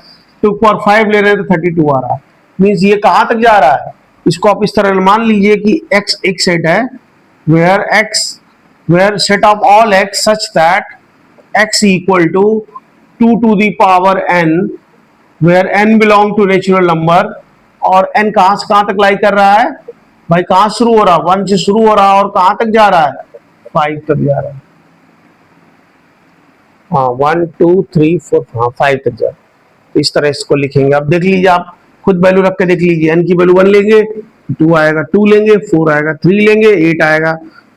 2 के पावर 5 ले रहे हैं तो 32 आ रहा है। मीन्स ये कहां तक जा रहा है, इसको आप इस तरह मान लीजिए कि x एक सेट है where set of all x such that x equal to 2 to the power n, where n belong to natural number। और n कहां से कहां तक लाई कर रहा है भाई, कहां शुरू हो रहा है, 1 से शुरू हो रहा है और कहां तक जा रहा है, 5 तक जा रहा है। हाँ 1 2 3 4 हाँ 5 तक जा रहा है। तो इस तरह इसको लिखेंगे। अब देख लीजिए, आप खुद वैल्यू रख के देख लीजिए। n की वैल्यू 1 लेंगे 2 आएगा, 2 लेंगे 4 आएगा, 3 लेंगे 8 आएगा,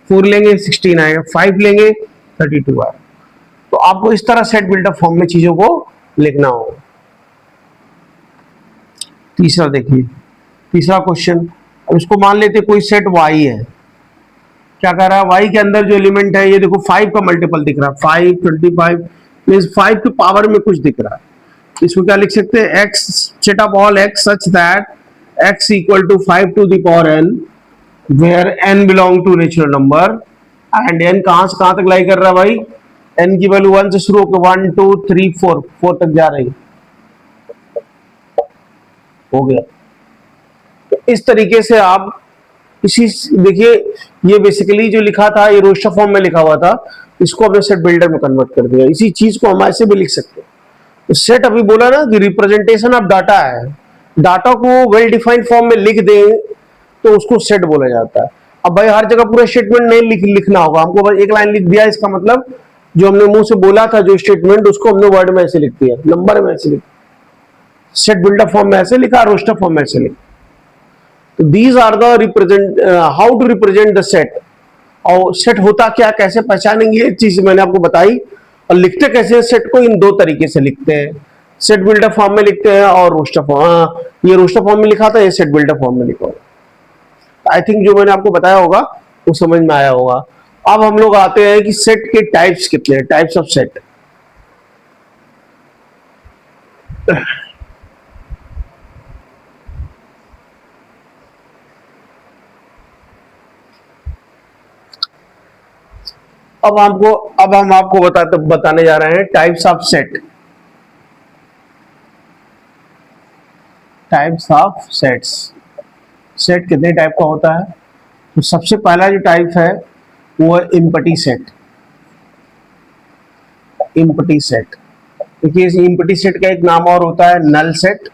4 लेंगे 16 आएगा, 5 लेंगे 32 आएगा। तो आपको इस तरह सेट बिल्डर फॉर्म में चीजों को लिखना होगा। तीसरा देखिए, तीसरा क्वेश्चन। अब इसको मान लेते कोई सेट y है। क्या कह रहा है, y के अंदर जो एलिमेंट है ये देखो 5 का मल्टीपल दिख रहा है, 5 25 मींस 5 के पावर में कुछ दिख रहा है। इसको क्या लिख सकते हैं, x set of all x such that x equal to 5 to the power n where n belong to natural number. And n कहां से कहां तक लाई कर रहा है भाई, n की वैल्यू 1 से शुरू होकर 1 2 3 4 तक जा रही है। हो गया। तो इस तरीके से आप इसी, देखिए ये बेसिकली जो लिखा था ये रोस्टर फॉर्म में लिखा हुआ था, इसको अपने सेट बिल्डर में कन्वर्ट कर दिया। इसी चीज को हम ऐसे भी लिख सकते हैं। तो सेट अभी बोला ना कि रिप्रेजेंटेशन ऑफ डाटा है, डाटा को वेल डिफाइंड फॉर्म में लिख दें तो उसको सेट बोला जाता है। अब भाई हर जगह पूरा स्टेटमेंट नहीं लिखना होगा हमको, बस एक लाइन लिख दिया, इसका मतलब जो हमने मुंह से बोला था जो स्टेटमेंट उसको हमने वर्ड में ऐसे लिख दिया, नंबर में ऐसे लिख, सेट बिल्डर फॉर्म में ऐसे लिखा, रोस्टर फॉर्म में ऐसे लिखा। तो these are the represent, how to represent the set. और सेट होता क्या, कैसे पहचानेंगे, ये चीज मैंने आपको बताई। और लिखते कैसे सेट को, इन 2 तरीके से लिखते हैं, सेट बिल्डर फॉर्म में लिखते हैं और रोस्टर फॉर्म। ये रोस्टर फॉर्म में लिखा था, ये सेट बिल्डर फॉर्म में लिखा होगा। आई थिंक जो मैंने आपको बताया होगा वो समझ में आया होगा। अब हम लोग आते हैं कि सेट के टाइप्स कितने हैं, टाइप्स ऑफ सेट। अब हम आपको बताने जा रहे हैं types of set. Types of sets. Set कितने टाइप का होता है, तो सबसे पहला जो टाइप है वो है एम्प्टी सेट। एम्प्टी सेट, देखिए इस एम्प्टी सेट का एक नाम और होता है नल सेट।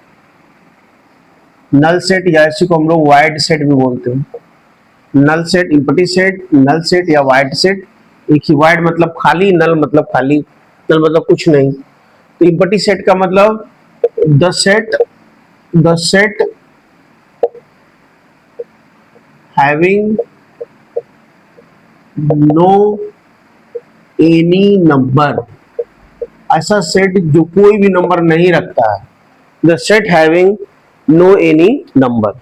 नल सेट या इसी को हम लोग वाइड सेट भी बोलते हैं। Null set, empty set, null set या वाइड सेट। एक ही, वाइड मतलब खाली, नल मतलब खाली, नल मतलब कुछ नहीं। तो एम्प्टी सेट का मतलब the set having no any number, ऐसा सेट जो कोई भी नंबर नहीं रखता है। The set having no any number,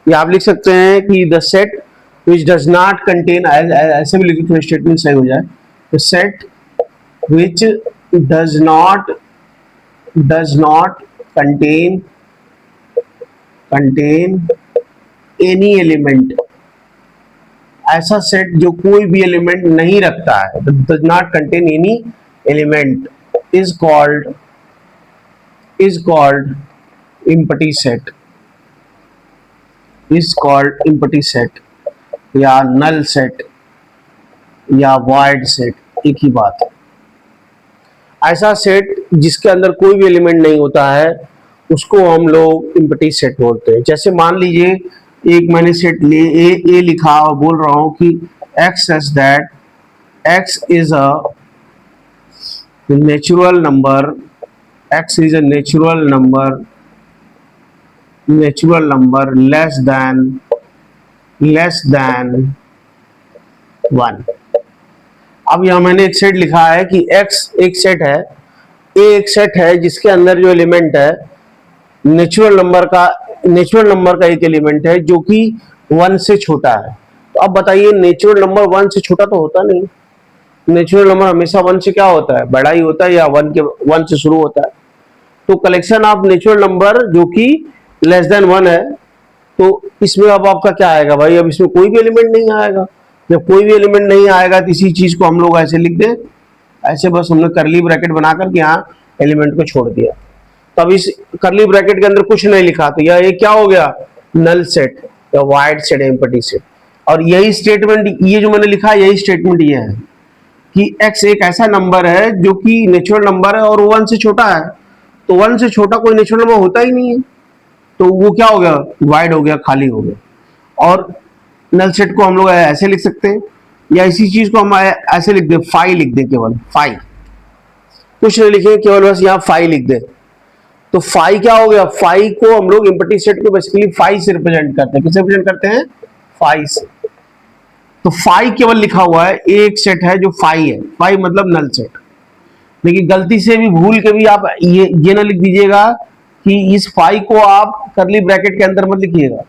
या आप लिख सकते हैं कि the set which does not contain, ऐसे भी लिखिए तो स्टेटमेंट सही हो जाए। The set which does not contain any element, ऐसा सेट जो कोई भी एलिमेंट नहीं रखता है, does not contain any element, is called empty set, या null set या void set, एक ही बात है। ऐसा सेट जिसके अंदर कोई भी एलिमेंट नहीं होता है उसको हम लोग एम्प्टी सेट बोलते हैं। जैसे मान लीजिए एक मैंने सेट ए लिखा और बोल रहा हूं कि x such that x is a natural number, x is a natural number less than 1। अब यहां मैंने एक सेट लिखा है कि x एक सेट है, a एक सेट है जिसके अंदर जो एलिमेंट है नेचुरल नंबर का एक एलिमेंट है जो कि 1 से छोटा है। तो अब बताइए नेचुरल नंबर 1 से छोटा तो होता नहीं, नेचुरल नंबर हमेशा 1 से क्या होता है, बड़ा ही होता है, या 1 से शुरू होता है। तो कलेक्शन ऑफ नेचुरल नंबर जो कि लेस देन 1 है, तो इसमें अब आपका क्या आएगा भाई, अब इसमें कोई भी एलिमेंट नहीं आएगा। जब कोई भी एलिमेंट नहीं आएगा तो इसी चीज को हम लोग ऐसे लिख दें, ऐसे बस हमने करली ब्रैकेट बनाकर के यहाँ एलिमेंट को छोड़ दिया। तब इस करली ब्रैकेट के अंदर कुछ नहीं लिखा, तो यह क्या हो गया, नल सेट या वाइड सेट, एम्प्टी सेट। और यही स्टेटमेंट, ये जो मैंने लिखा यही स्टेटमेंट ये है कि x एक ऐसा नंबर है जो कि नेचुरल नंबर है और 1 से छोटा है। तो 1 से छोटा कोई नेचुरल नंबर होता ही नहीं है, तो वो क्या हो गया, वाइड हो गया, खाली हो गया। और नल सेट को हम लोग ऐसे लिख सकते हैं, या इसी चीज को हम ऐसे लिख दें, फाई लिख दें, केवल फाई, कुछ नहीं लिखे, केवल बस यहाँ फाई लिख दें। तो फाई क्या हो गया, फाई को हम लोग एम्प्टी सेट को बेसिकली फाई से रिप्रेजेंट करते हैं। किससे रिप्रेजेंट करते हैं, फाई से। तो फाई केवल लिखा हुआ है, एक सेट है जो फाई है, फाई मतलब नल सेट। लेकिन गलती से भी भूल के भी आप ये ना लिख दीजिएगा कि इस फाई को आप करली ब्रैकेट के अंदर मत लिखिएगा।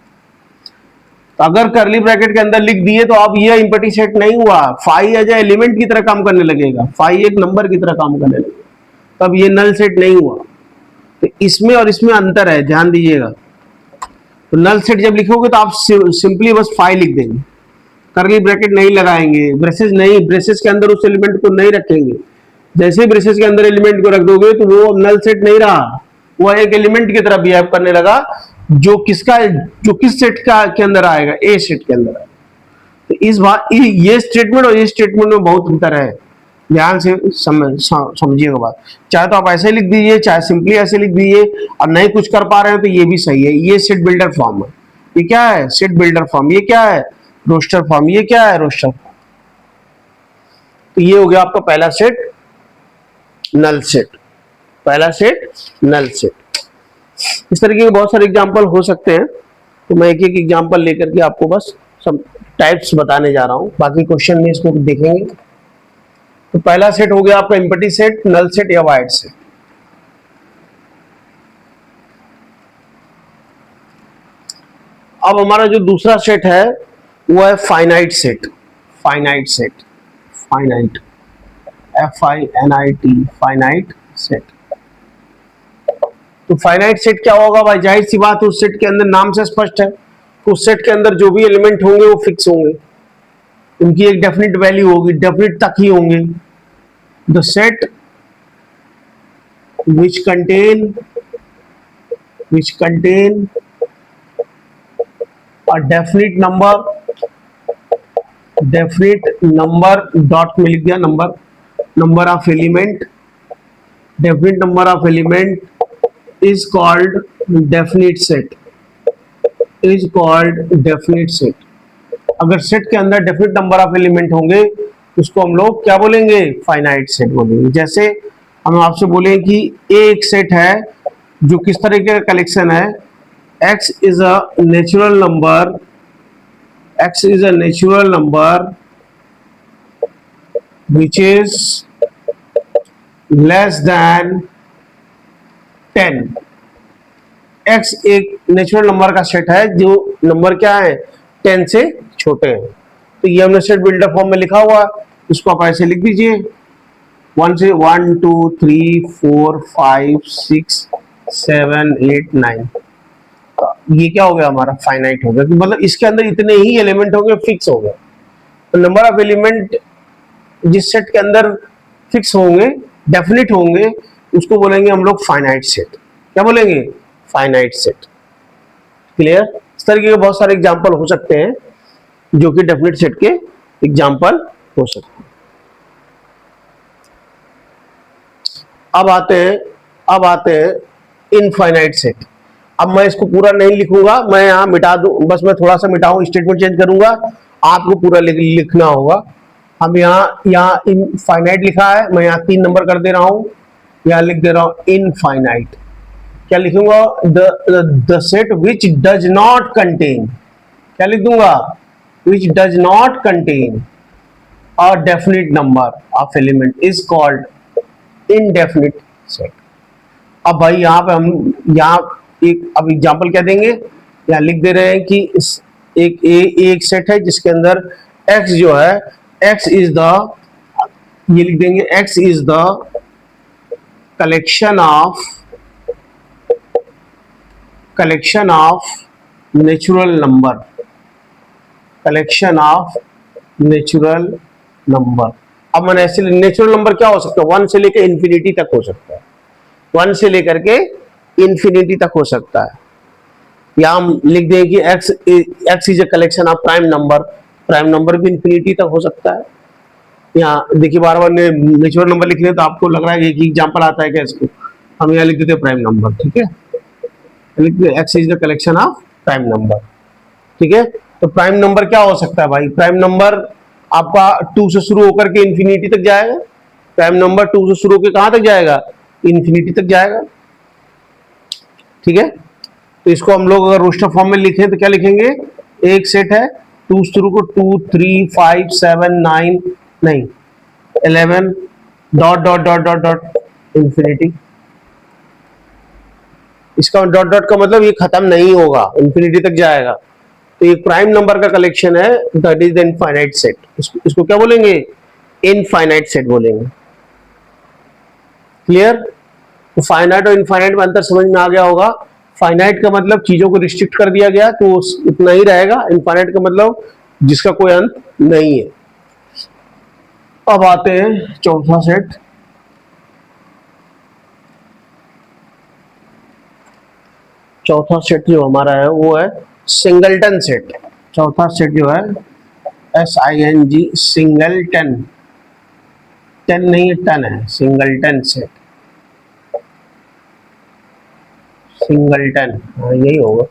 तो अगर करली ब्रैकेट के अंदर लिख दिए तो अब ये एम्प्टी सेट नहीं हुआ, फाई एज ए एलिमेंट की तरह काम करने लगेगा, फाई एक नंबर की तरह काम करने लगेगा, तब ये नल सेट नहीं हुआ। तो इसमें और इसमें अंतर है, ध्यान दीजिएगा। तो नल सेट जब लिखोगे तो आप सिंपली बस फाई लिख देंगे, करली ब्रैकेट नहीं लगाएंगे, ब्रेसेस नहीं, ब्रेसेस के अंदर उस एलिमेंट को नहीं रखेंगे। जैसे ही ब्रेसेस के अंदर एलिमेंट को रख दोगे तो वो नल सेट नहीं रहा, वो एक एलिमेंट की तरह बिहेव करने लगा जो किस सेट के अंदर आएगा, ए सेट के अंदर आएगा। तो इस बात, ये स्टेटमेंट और ये स्टेटमेंट में बहुत अंतर है, ध्यान से समझिएगा बात। चाहे तो आप ऐसे लिख दीजिए, चाहे सिंपली ऐसे लिख दीजिए, और नहीं कुछ कर पा रहे हैं तो ये भी सही है। ये सेट बिल्डर फॉर्म है, ये क्या है, सेट बिल्डर फॉर्म, ये क्या है, रोस्टर फॉर्म, ये क्या है, रोस्टर फॉर्म। तो ये हो गया आपका पहला सेट, नल सेट, पहला सेट नल सेट। इस तरीके के बहुत सारे एग्जांपल हो सकते हैं, तो मैं एक एक एग्जांपल लेकर के आपको बस सब टाइप्स बताने जा रहा हूं, बाकी क्वेश्चन में इसको देखेंगे। तो पहला सेट हो गया आपका एम्प्टी सेट, नल सेट या वाइड सेट। अब हमारा जो दूसरा सेट है वो है finite set, finite set, finite, FINIT, finite set. तो फाइनाइट सेट क्या होगा भाई, जाहिर सी बात है उस सेट के अंदर नाम से स्पष्ट है, तो उस सेट के अंदर जो भी एलिमेंट होंगे वो फिक्स होंगे, उनकी एक डेफिनेट वैल्यू होगी, डेफिनेट तक ही होंगे। The set which contain a definite number dot में लिख दिया, number of element, definite number of element is called definite set, is called definite set। अगर सेट के अंदर डेफिनेट नंबर ऑफ एलिमेंट होंगे उसको हम लोग क्या बोलेंगे, फाइनाइट सेट बोलेंगे। जैसे हम आपसे बोले कि एक सेट है जो किस तरीके का कलेक्शन है, x is a natural number x is a natural number which is less than 10। x एक नेचुरल नंबर का सेट है जो नंबर क्या है 10 से छोटे हैं। तो ये हमने सेट बिल्डर फॉर्म में लिखा हुआ है, इसको आप ऐसे लिख दीजिए 1 से 1 2 3 4 5 6 7 8 9। ये क्या हो गया हमारा फाइनाइट हो गया, मतलब इसके अंदर इतने ही एलिमेंट होंगे, फिक्स हो गए। तो नंबर ऑफ एलिमेंट जिस सेट के अंदर फिक्स होंगे, डेफिनिट होंगे, उसको बोलेंगे हम लोग फाइनाइट सेट। क्या बोलेंगे? Finite set. क्लियर? इस तरीके के बहुत सारे एग्जांपल हो सकते हैं जो कि डेफिनिट सेट के एग्जांपल हो सकते हैं। अब आते हैं इनफाइनाइट सेट। अब मैं इसको पूरा नहीं लिखूंगा, मैं यहां मिटा दूं, बस मैं थोड़ा सा मिटाऊं, स्टेटमेंट चेंज करूंगा, आपको पूरा लिखना होगा। हम यहाँ इनफाइनाइट लिखा है, मैं यहाँ 3 नंबर कर दे रहा हूं, यहाँ लिख दे रहा हूं इनफाइनाइट। क्या लिखूंगा? The set which does not contain, क्या लिख दूंगा? विच does not contain a definite number of element is called indefinite set. अब भाई यहाँ पे हम अब एग्जांपल क्या देंगे, यहाँ लिख दे रहे हैं कि एक सेट है जिसके अंदर x जो है, x इज द, ये लिख देंगे x is the collection of natural number, collection of natural number. अब मैंने ऐसे, नेचुरल नंबर क्या हो सकता है? 1 से लेकर इंफिनिटी तक हो सकता है, 1 से लेकर के इंफिनिटी तक हो सकता है। या हम लिख दें कि x is a collection of prime number, prime number भी इंफिनिटी तक हो सकता है। यहाँ देखिए बार बार नेचुरल नंबर लिख रहे तो आपको लग रहा है कि एग्जांपल आता है क्या इसको, हम यहाँ लिख देते हैं प्राइम नंबर। ठीक है, लिख दे x is the collection of prime number. ठीक है, तो प्राइम नंबर क्या हो सकता है भाई? प्राइम नंबर आपका 2 से शुरू होकर के इंफिनिटी तक जाएगा। प्राइम नंबर 2 से शुरू होकर कहां तक जाएगा? इंफिनिटी तक जाएगा। ठीक है, तो इसको हम लोग अगर रोस्टर फॉर्म में लिखें तो क्या लिखेंगे? एक सेट है 2 शुरू को 2 3 5 7 9 नहीं 11 dot dot dot dot dot infinity. इसका डॉट डॉट का मतलब ये खत्म नहीं होगा, इंफिनिटी तक जाएगा। तो एक प्राइम नंबर का कलेक्शन है, that is the infinite set. इसको क्या बोलेंगे? इनफाइनाइट सेट बोलेंगे। क्लियर? तो फाइनाइट और इनफाइनाइट में अंतर समझ में आ गया होगा। फाइनाइट का मतलब चीजों को रिस्ट्रिक्ट कर दिया गया तो उतना ही रहेगा, इनफाइनाइट का मतलब जिसका कोई अंत नहीं है। अब आते हैं चौथा सेट। चौथा सेट जो हमारा है वो है सिंगलटन सेट। चौथा सेट जो है SING, सिंगलटन, टन नहीं है, टन है, सिंगलटन सेट, सिंगलटन, हाँ यही होगा,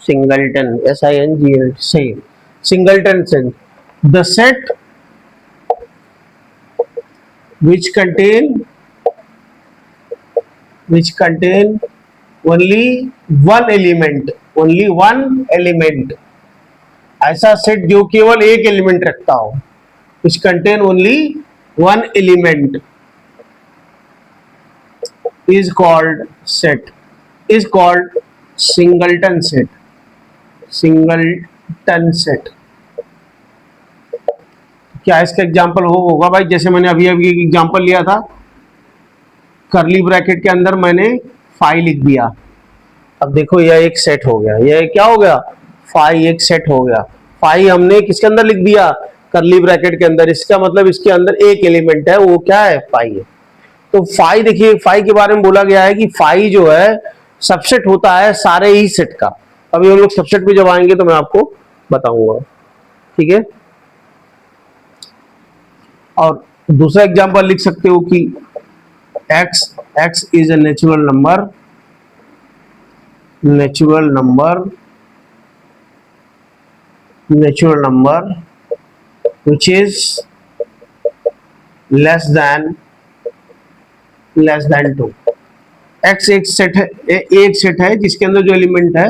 सिंगलटन, SING, सही, singleton set. The set which contain only one element, ऐसा सेट जो केवल एक एलिमेंट रखता हो, which contain only one element is called singleton set, singleton set। क्या इसका एग्जाम्पल होगा भाई? जैसे मैंने अभी अभी एक एग्जाम्पल लिया था, करली ब्रैकेट के अंदर मैंने 5 लिख दिया। अब देखो यह एक सेट हो गया, यह क्या हो गया? 5 एक सेट हो गया। 5 हमने किसके अंदर लिख दिया? करली ब्रैकेट के अंदर। इसका मतलब इसके अंदर एक एलिमेंट है, वो क्या है? 5 है। तो 5 देखिए, 5 के बारे में बोला गया है कि 5 जो है सबसेट होता है सारे ही सेट का। अभी हम लोग सबसेट पे जब आएंगे तो मैं आपको बताऊंगा। ठीक है, और दूसरा एग्जांपल लिख सकते हो कि x is a natural number which is less than 2। x एक सेट है जिसके अंदर जो एलिमेंट है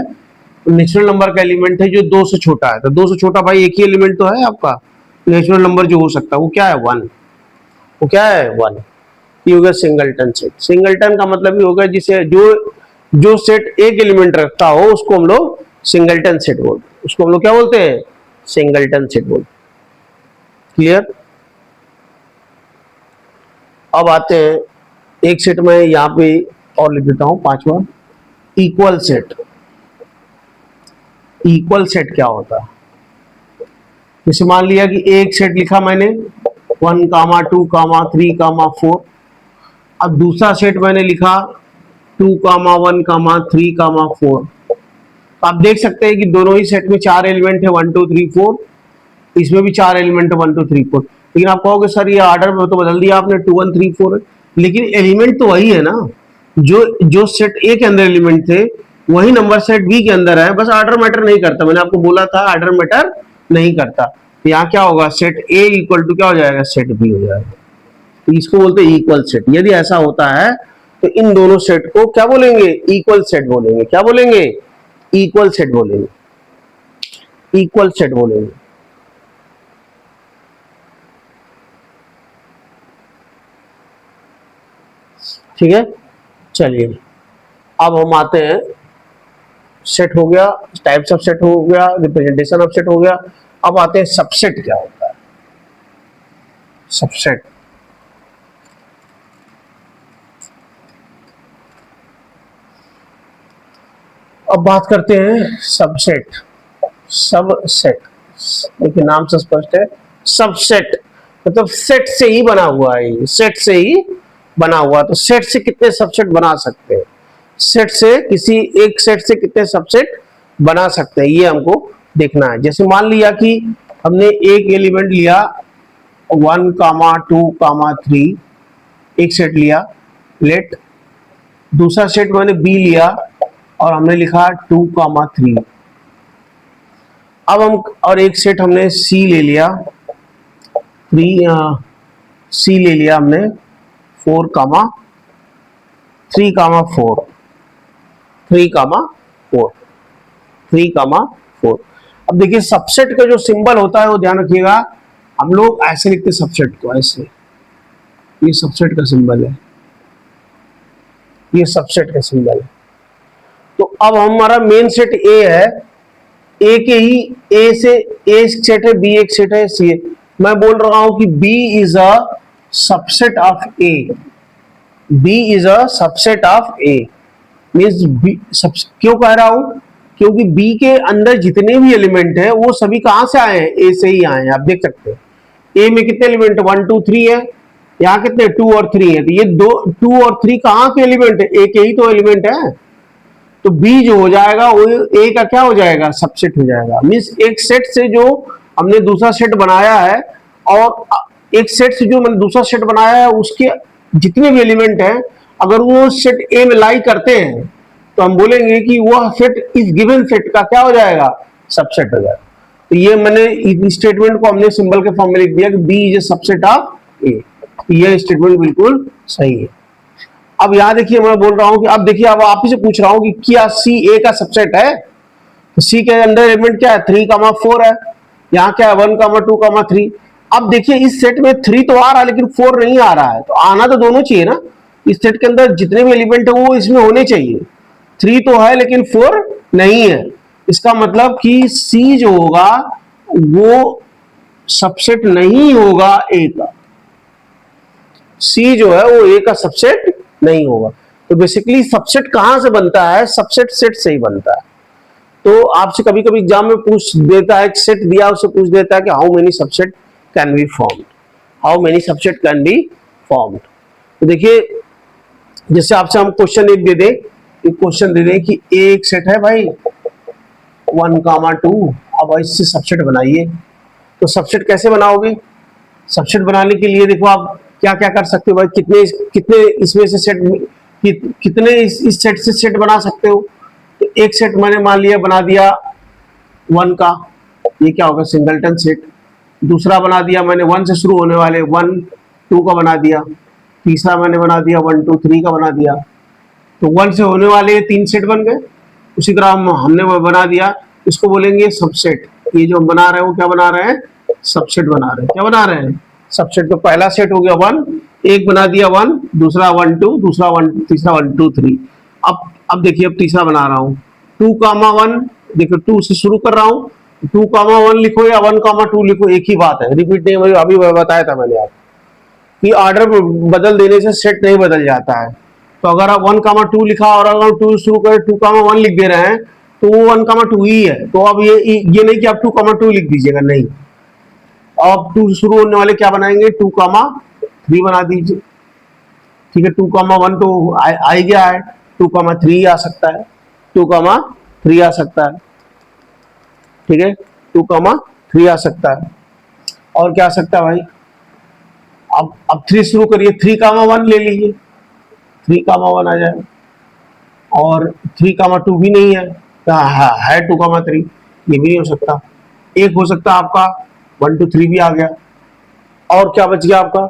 नेचुरल नंबर का एलिमेंट है जो 2 से छोटा है, तो 2 से छोटा भाई एक ही एलिमेंट तो है आपका नेचुरल नंबर जो हो सकता है, वो क्या है 1। वो क्या है 1। ये हो गया सिंगलटन सेट। सिंगलटन का मतलब ये होगा जिसे जो सेट एक एलिमेंट रखता हो उसको हम लोग सिंगलटन सेट बोलते हैं। उसको हम लोग क्या बोलते हैं, सिंगलटन सेट बोलते हैं। क्लियर। अब आते हैं एक सेट में यहां पे और लिख देता हूं 5वां, इक्वल सेट। इक्वल सेट क्या होता है, जैसे मान लिया कि एक सेट लिखा मैंने 1, 2, 3, 4। अब दूसरा सेट मैंने लिखा 2, 1, 3, 4। तो आप देख सकते हैं कि दोनों ही सेट में 4 एलिमेंट है 1, 2, 3, 4। इसमें भी 4 एलिमेंट है 1, 2, 3, 4। लेकिन आप कहोगे सर ये ऑर्डर में तो बदल दिया आपने, 2, 1, 3, 4 है, लेकिन एलिमेंट तो वही है ना। जो सेट ए के अंदर एलिमेंट थे वही नंबर सेट बी के अंदर है, बस ऑर्डर मैटर नहीं करता। मैंने आपको बोला था ऑर्डर मैटर नहीं करता। तो यहाँ क्या होगा, सेट ए इक्वल टू क्या हो जाएगा, सेट बी हो जाएगा। तो इसको बोलते हैं इक्वल सेट। यदि ऐसा होता है तो इन दोनों सेट को क्या बोलेंगे, इक्वल सेट बोलेंगे। क्या बोलेंगे, इक्वल सेट बोलेंगे। इक्वल सेट बोलेंगे। ठीक है, चलिए अब हम आते हैं, सेट हो गया, टाइप्स ऑफ सेट हो गया, रिप्रेजेंटेशन ऑफ सेट हो गया। अब आते हैं सबसेट क्या होता है। सबसेट, अब बात करते हैं सबसेट। सबसेट देखिए नाम से स्पष्ट है, सबसेट मतलब सेट से ही बना हुआ है, सेट से ही बना हुआ। तो सेट से कितने सबसेट बना सकते हैं, सेट से किसी एक सेट से कितने सबसेट बना सकते हैं, ये हमको देखना है। जैसे मान लिया कि हमने एक एलिमेंट लिया 1, 2, 3, एक सेट लिया लेट। दूसरा सेट मैंने बी लिया और हमने लिखा 2, 3। अब हम और एक सेट हमने सी ले लिया 3, सी ले लिया हमने 4, 3, 4, 3, 4, 3, 4। अब देखिए सबसेट का जो सिंबल होता है वो ध्यान रखिएगा, हम लोग ऐसे लिखते हैं सबसेट को, ऐसे। ये सबसेट का सिंबल है, ये सबसेट का सिंबल है। तो अब हमारा मेन सेट ए है, ए के ही ए से ए सेट है, बी एक सेट है, सी है। मैं बोल रहा हूं कि B is a subset of A. B is a subset of A means B क्यों कह रहा हूं, क्योंकि बी के अंदर जितने भी एलिमेंट है वो सभी कहां से आए हैं, ए से ही आए हैं। आप देख सकते हैं ए में कितने एलिमेंट है, 1, 2, 3 है, यहाँ कितने 2 और 3 है। तो ये 2 और 3 कहां के एलिमेंट है, ए के ही तो एलिमेंट है। तो बी जो हो जाएगा वो ए का क्या हो जाएगा, सबसेट हो जाएगा। मीन्स एक सेट से जो हमने दूसरा सेट बनाया है और एक सेट से जो मैंने दूसरा सेट बनाया है उसके जितने भी एलिमेंट हैं अगर वो सेट ए में लाई करते हैं तो हम बोलेंगे कि वह सेट इस गिवन सेट का क्या हो जाएगा, सबसेट हो जाएगा। तो ये मैंने इस स्टेटमेंट को हमने सिंबल के फॉर्म में लिख दिया कि B is a subset of A. ये स्टेटमेंट बिल्कुल सही है। अब यहां देखिए मैं बोल रहा हूं कि अब देखिए अब आप ही से पूछ रहा हूं कि क्या सी ए का सबसेट है। तो सी के अंदर एलिमेंट क्या है, 3, 4 है। यहाँ क्या है 1, 2, 3। अब देखिए इस सेट में 3 तो आ रहा है लेकिन 4 नहीं आ रहा है, तो आना तो दोनों चाहिए ना। इस सेट के अंदर जितने भी एलिमेंट है वो इसमें होने चाहिए। 3 तो है लेकिन 4 नहीं है। इसका मतलब कि सी जो होगा वो सबसेट नहीं होगा ए का। सी जो है वो ए का सबसेट नहीं होगा। तो बेसिकली सबसेट कहां से बनता है, सबसेट सेट से ही बनता है। तो आपसे कभी कभी एग्जाम में पूछ देता है, सेट दिया उससे पूछ देता है कि how many subset can be formed, how many subset can be formed. तो देखिए जैसे आपसे हम क्वेश्चन एक दे दें, एक क्वेश्चन दे दें कि एक सेट है भाई 1, 2, अब इससे सबसेट बनाइए। तो सबसेट कैसे बनाओगे, सबसेट बनाने के लिए देखो आप क्या क्या कर सकते हो भाई, कितने कितने इसमें से सेट कितने इस सेट से सेट बना सकते हो। तो एक सेट मैंने मान लिया बना दिया 1 का, ये क्या होगा सिंगलटन सेट। दूसरा बना दिया मैंने 1 से शुरू होने वाले 1, 2 का बना दिया। तीसरा मैंने बना दिया 1, 2, 3 का बना दिया। तो 1 से होने वाले 3 सेट बन गए। उसी तरह हमने वो बना दिया, इसको बोलेंगे सबसेट। ये जो हम बना रहे हैं वो क्या बना रहे हैं, सबसेट बना रहे हैं। क्या बना रहे हैं, सबसेट। तो पहला सेट हो गया 1, एक बना दिया 1, दूसरा 1 2, दूसरा 1, तीसरा 1 2 3। अब देखिए, अब तीसरा बना रहा हूँ 2, 1। देखो 2 से शुरू कर रहा हूँ, 2, 1 लिखो या 1, 2 लिखो, एक ही बात है, रिपीट नहीं। भाई अभी बताया था मैंने आपको कि ऑर्डर बदल देने से सेट नहीं बदल जाता है। तो अगर आप 1, 2 लिखा और अगर 2 शुरू करें 2, 1 लिख दे रहे हैं तो वो 1, 2 ही है। तो अब ये नहीं कि आप 2, 2 लिख दीजिएगा, नहीं। अब 2 शुरू होने वाले क्या बनाएंगे, 2, 3 बना दीजिए। ठीक है, 2, 1 तो आ ही गया है, 2, 3 आ सकता है, 2, 3 आ सकता है। ठीक है, 2, 3 आ सकता है। और क्या आ सकता है भाई, अब 3 शुरू करिए, 3, 1 ले लीजिए, 3, 1 आ जाए। और 3, 2 भी नहीं है, है 2, 3, ये भी नहीं हो सकता। एक हो सकता है आपका 1, 2, 3 भी आ गया। और क्या बच गया आपका,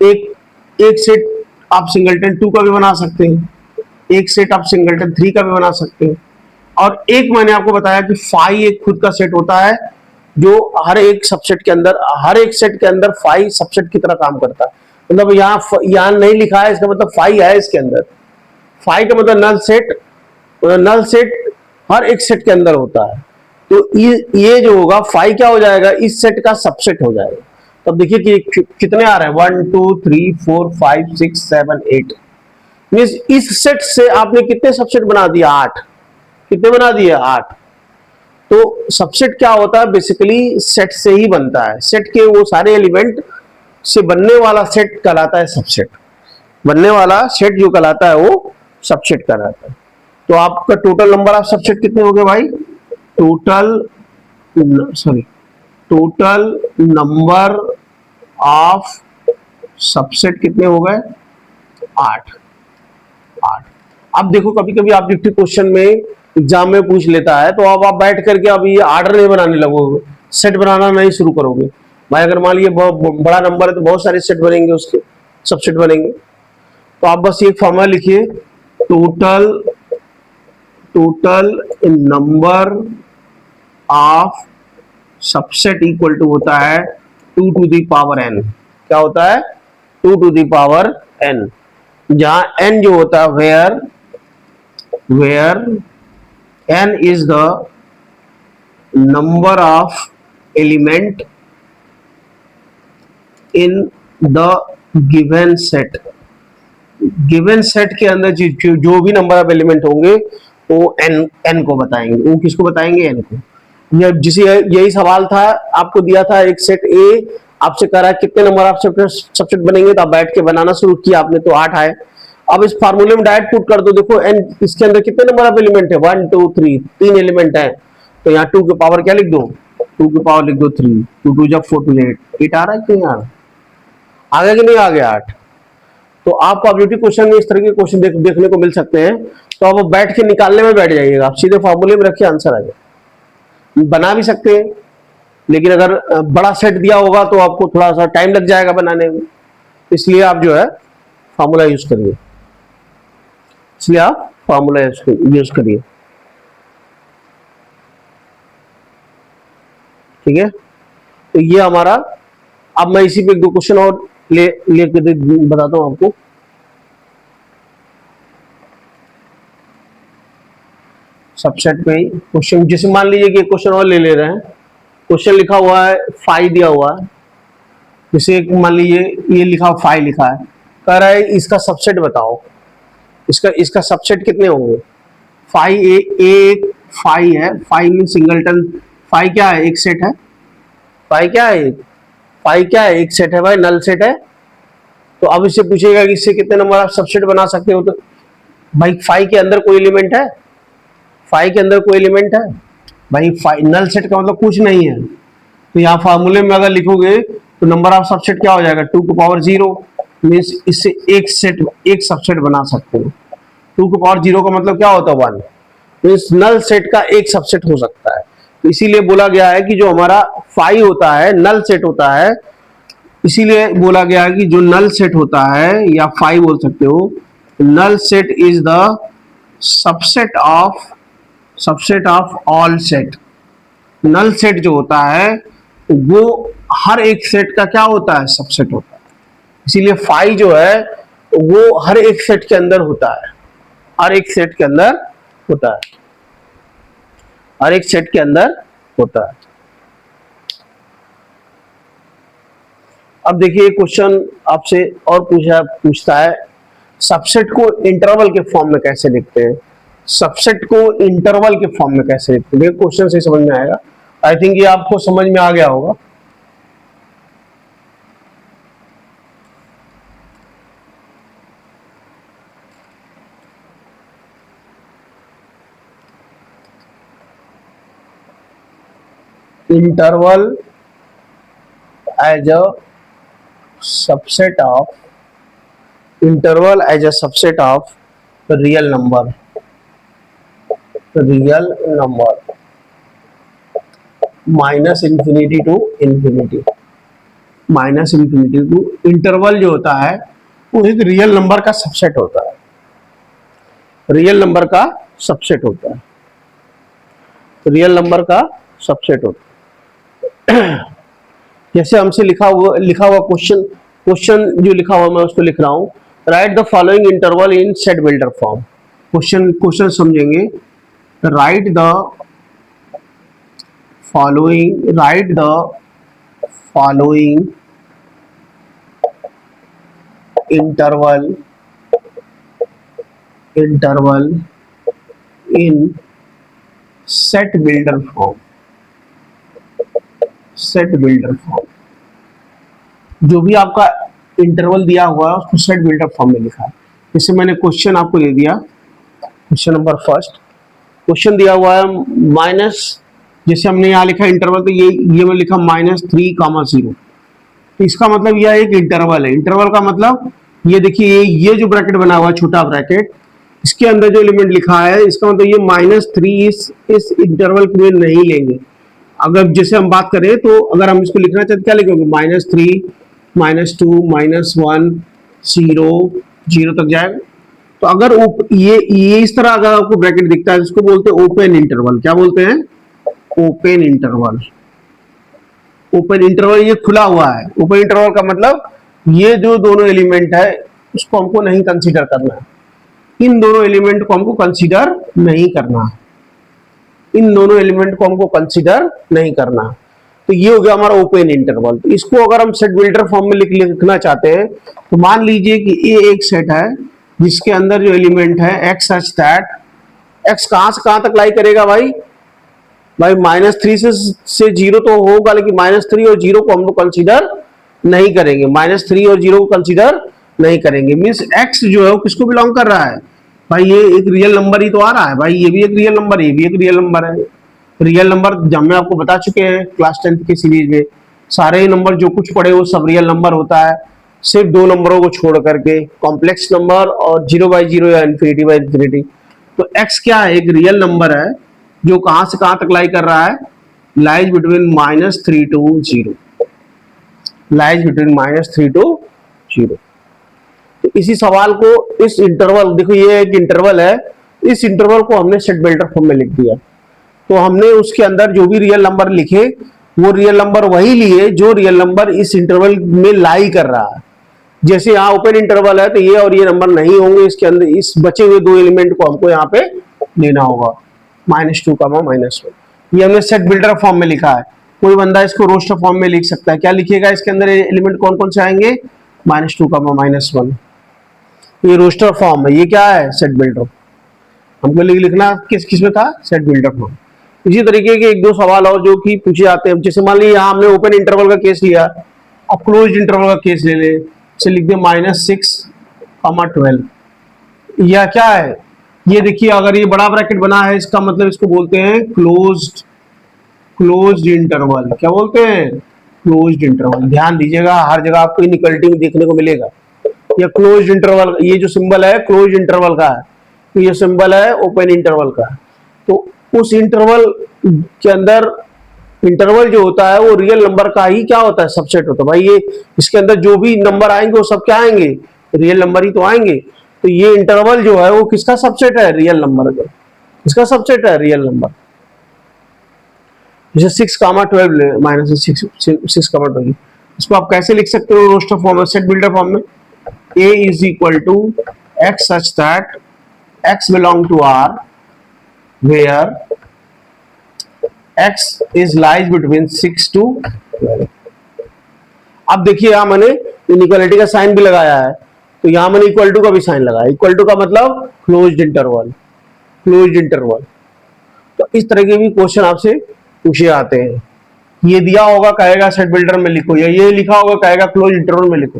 एक सेट आप सिंगलटन 2 का भी बना सकते हैं, एक सेट आप सिंगलटन 3 का भी बना सकते हैं। और एक मैंने आपको बताया कि फाई एक खुद का सेट होता है, जो हर एक सबसेट के अंदर, हर एक सेट के अंदर फाई सबसेट की तरह काम करता है। मतलब यहाँ नहीं लिखा है, इसका मतलब फाई है इसके अंदर। फाई का मतलब नल सेट हर एक सेट के अंदर होता है। तो ये जो होगा फाई क्या हो जाएगा, इस सेट का सबसेट हो जाएगा। तब देखिए कि कितने आ रहे हैं, 1 2 3 4 5 6 7 8। मींस इस सेट से आपने कितने सबसेट बना दिया, 8। कितने बना दिए, 8। तो सबसेट क्या होता है, बेसिकली सेट से ही बनता है। सेट के वो सारे एलिमेंट से बनने वाला सेट कहलाता है सबसेट। बनने वाला सेट जो कहलाता है वो सबसेट कहलाता है। तो आपका टोटल नंबर ऑफ सबसेट कितने हो गए भाई, टोटल नंबर ऑफ सबसेट कितने हो गए, 8। अब देखो, कभी कभी ऑब्जेक्टिव क्वेश्चन में एग्जाम में पूछ लेता है, तो अब आप बैठ करके अब ये ऑर्डर नहीं बनाने लगोगे, सेट बनाना नहीं शुरू करोगे भाई। अगर मान लीजिए बहुत बड़ा नंबर है तो बहुत सारे सेट बनेंगे, उसके सबसेट बनेंगे। तो आप बस एक फॉर्मूला लिखिए, total number of subset equal to होता है 2 to the power n। क्या होता है, 2 to the power n, जहां n जो होता है where n is the number of element in the given set। Given set के अंदर जो भी नंबर ऑफ एलिमेंट होंगे वो n को बताएंगे। वो किसको बताएंगे, n को। जिसे यही सवाल था, आपको दिया था एक सेट ए, आपसे कह रहा है कितने नंबर ऑफ सबसेट बनेंगे, तो आप बैठ के बनाना शुरू किया आपने, तो 8 आए। अब इस फार्मूले में डायरेक्ट पुट कर दो, देखो n इसके अंदर कितने नंबर ऑफ एलिमेंट है, 1 2 3, 3 एलिमेंट है। तो यहाँ 2 के पावर क्या लिख दो, 2 के पावर लिख दो 3, 2 2 जब 4 2 8 आ रहा है कि यार, आ गया कि नहीं आ गया 8। तो आपको ऑब्जेक्टिव क्वेश्चन में इस तरह के क्वेश्चन देखने को मिल सकते हैं। तो आप बैठ के निकालने में बैठ जाइएगा, आप सीधे फार्मूले में रखिए, आंसर आ जाए। बना भी सकते हैं, लेकिन अगर बड़ा सेट दिया होगा तो आपको थोड़ा सा टाइम लग जाएगा बनाने में, इसलिए आप जो है फार्मूला यूज करिए, इसलिए आप फार्मूला यूज करिए। ठीक है, तो ये हमारा, अब मैं इसी पे 2 क्वेश्चन और लेके बताता हूं आपको। सबसेट में क्वेश्चन, जैसे मान लीजिए कि क्वेश्चन और ले रहे हैं, क्वेश्चन लिखा हुआ है 5 दिया हुआ है, जैसे मान लीजिए ये लिखा 5 लिखा है, कह रहा है इसका सबसेट बताओ, इसका सबसेट कितने होंगे। 5 है, 5 में सिंगलटन, 5 क्या है, एक सेट है। 5 क्या है, 5 क्या है, एक सेट है भाई, नल सेट है। तो अब इससे पूछेगा कि इससे कितने नंबर आप सबसेट बना सकते हो, तो भाई 5 के अंदर कोई एलिमेंट है, 5 के अंदर कोई एलिमेंट है भाई, 5 नल सेट का मतलब कुछ नहीं है। तो यहाँ फार्मूले में अगर लिखोगे तो नंबर ऑफ सबसेट क्या हो जाएगा, 2 की पावर 0, मीन्स इससे एक सबसेट बना सकते हो। 2 की पावर 0 का मतलब क्या होता है, 1, मीन्स नल सेट का एक सबसेट हो सकता है। तो इसीलिए बोला गया है कि जो हमारा 5 होता है नल सेट होता है, इसीलिए बोला गया है कि जो नल सेट होता है, या 5 बोल सकते हो, null set is the subset of subset of all set. Null set जो होता है वो हर एक सेट का क्या होता है, सबसेट होता है। इसीलिए फाई जो है वो हर एक सेट के अंदर होता है, हर एक सेट के अंदर होता है, हर एक सेट के अंदर होता है। अब देखिए क्वेश्चन आपसे और पूछता है सबसेट को इंटरवल के फॉर्म में कैसे लिखते हैं, सबसेट को इंटरवल के फॉर्म में कैसे लिखते हैं। क्वेश्चन से समझ में आएगा, आई थिंक ये आपको समझ में आ गया होगा। interval as a subset of real number minus infinity to infinity, minus infinity to interval जो होता है वो एक रियल नंबर का सबसेट होता है, रियल नंबर का सबसेट होता है, रियल नंबर का सबसेट होता है। जैसे हमसे लिखा हुआ क्वेश्चन जो लिखा हुआ मैं उसको लिख रहा हूं, write the following interval in set builder form. Question समझेंगे, write the following interval in set builder form, set builder form. जो भी आपका इंटरवल दिया हुआ है उसको सेट बिल्डर फॉर्म में लिखा है। जैसे मैंने क्वेश्चन आपको दे दिया, क्वेश्चन नंबर फर्स्ट, क्वेश्चन दिया हुआ है माइनस, जैसे हमने यहाँ लिखा इंटरवल, तो ये मैं लिखा -3,0। तो इसका मतलब यह एक इंटरवल है। इंटरवल का मतलब ये देखिए, ये जो ब्रैकेट बना हुआ है छोटा ब्रैकेट, इसके अंदर जो एलिमेंट लिखा है इसका मतलब ये -3 इस इंटरवल में नहीं लेंगे। अगर जैसे हम बात करें तो अगर हम इसको लिखना चाहते क्या लिखेंगे, -3, -2, -1, 0 तक जाएगा। तो अगर ये इस तरह अगर आपको ब्रैकेट दिखता है इसको बोलते हैं ओपन इंटरवल। क्या बोलते हैं, ओपन इंटरवल। ओपन इंटरवल ये खुला हुआ है। ओपन इंटरवल का मतलब ये जो दोनों एलिमेंट है उसको हमको नहीं कंसीडर करना है, इन दोनों एलिमेंट को हमको कंसीडर नहीं करना, इन दोनों एलिमेंट को हमको कंसीडर नहीं करना। तो ये हो गया हमारा ओपन इंटरवल। तो इसको अगर हम सेट बिल्डर फॉर्म में लिखना चाहते हैं तो मान लीजिए कि ये एक सेट है जिसके अंदर जो एलिमेंट है x सच दैट x कहां से कहां तक लाई करेगा भाई -3 से 0 तो होगा, लेकिन -3 और 0 को हम लोग कंसीडर नहीं करेंगे, -3 और 0 को कंसीडर नहीं करेंगे। मीन्स x जो है वो किसको बिलोंग कर रहा है भाई, ये एक रियल नंबर ही तो आ रहा है भाई, ये भी एक रियल नंबर है, ये भी एक रियल नंबर है। रियल नंबर जब मैं आपको बता चुके हैं क्लास 10th की सीरीज में, सारे नंबर जो कुछ पड़े वो सब रियल नंबर होता है, सिर्फ दो नंबरों को छोड़ करके, कॉम्प्लेक्स नंबर और 0/0 या इन्फिनिटी। तो x क्या है, एक रियल नंबर है जो कहां से कहां तक लाई कर रहा है, lies between -3 to 0, lies between -3 to 0। तो इसी सवाल को इस इंटरवल, देखो ये एक इंटरवल है, इस इंटरवल को हमने सेट बिल्डर फॉर्म में लिख दिया। तो हमने उसके अंदर जो भी रियल नंबर लिखे वो रियल नंबर वही लिए जो रियल नंबर इस इंटरवल में लाई कर रहा है। जैसे यहाँ ओपन इंटरवल है तो ये और ये नंबर नहीं होंगे इसके अंदर, इस बचे हुए दो एलिमेंट को हमको यहाँ पे लेना होगा, -2, -1। ये हमने सेट बिल्डर फॉर्म में लिखा है। कोई बंदा इसको रोस्टर फॉर्म में लिख सकता है। क्या लिखिएगा, इसके अंदर एलिमेंट कौन कौन से आएंगे, -2, -1। ये रोस्टर फॉर्म है, ये क्या है, सेट बिल्डर। हमको लिखना किस में था, सेट बिल्डर फॉर्म। इसी तरीके के एक दो सवाल और जो कि पूछे जाते हैं, जैसे मान लीजिए यहाँ हमने ओपन इंटरवल का केस लिया, अब क्लोज इंटरवल का केस ले ले, से लिख दे -6, -12। यह क्या है, ये देखिए अगर ये बड़ा ब्रैकेट बना है इसका मतलब इसको बोलते हैं क्लोज्ड इंटरवल। क्या बोलते हैं, क्लोज्ड इंटरवल। ध्यान दीजिएगा, हर जगह आपको इनइक्वालिटी में देखने को मिलेगा। ये क्लोज्ड इंटरवल, ये जो सिंबल है क्लोज्ड इंटरवल का है, तो ये सिंबल है ओपन इंटरवल का। तो उस इंटरवल के अंदर इंटरवल जो होता है वो रियल नंबर का ही क्या होता है, सबसेट होता है भाई। ये इसके अंदर जो भी नंबर आएंगे वो सब क्या आएंगे, रियल नंबर ही तो आएंगे। तो ये इंटरवल जो है वो किसका सबसेट है, रियल नंबर का। इसका सबसेट है रियल नंबर। जैसे 6,12 माइनस 6,12, इसको आप कैसे लिख सकते हो रोस्टर फॉर्म में, सेट बिल्डर फॉर्म में? A is equal to x such that x belong to R where x is lies between 6 to 12। अब देखिए यहां मैंने इनइक्वालिटी का साइन भी लगाया है, तो यहां मैंने इक्वल टू का भी साइन लगाया। इक्वल टू का मतलब क्लोज्ड इंटरवल, क्लोज्ड इंटरवल। तो इस तरह के भी क्वेश्चन आपसे पूछे आते हैं। ये दिया होगा कहेगा सेट बिल्डर में लिखो, या ये लिखा होगा कहेगा क्लोज इंटरवल में लिखो।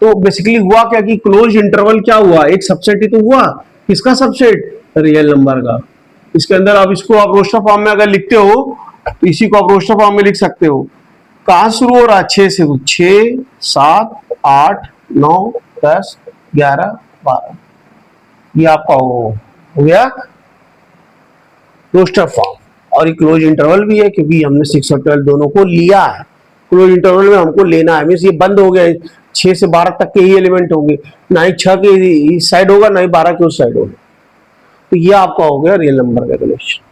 तो बेसिकली हुआ क्या कि क्लोज इंटरवल क्या हुआ, एक सबसेट ही तो हुआ। किसका सबसेट? रियल नंबर का। इसके अंदर आप इसको आप रोस्टर फॉर्म में अगर लिखते हो तो इसी को आप रोस्टर फॉर्म में लिख सकते हो। कहां शुरू हो रहा है? 6 से। 6, 7, 8, 9, 10, 11, 12, ये आपका हो गया रोस्टर फॉर्म। और ये क्लोज इंटरवल भी है क्योंकि हमने 6 और 12 दोनों को लिया है। क्लोज इंटरवल में हमको लेना है, मीन्स ये बंद हो गया। 6 से 12 तक के ही एलिमेंट होंगे, ना ही 6 के इस साइड होगा, ना ही 12 के उस साइड होगा। तो ये आपका हो गया रियल नंबर कैलकुलेशन।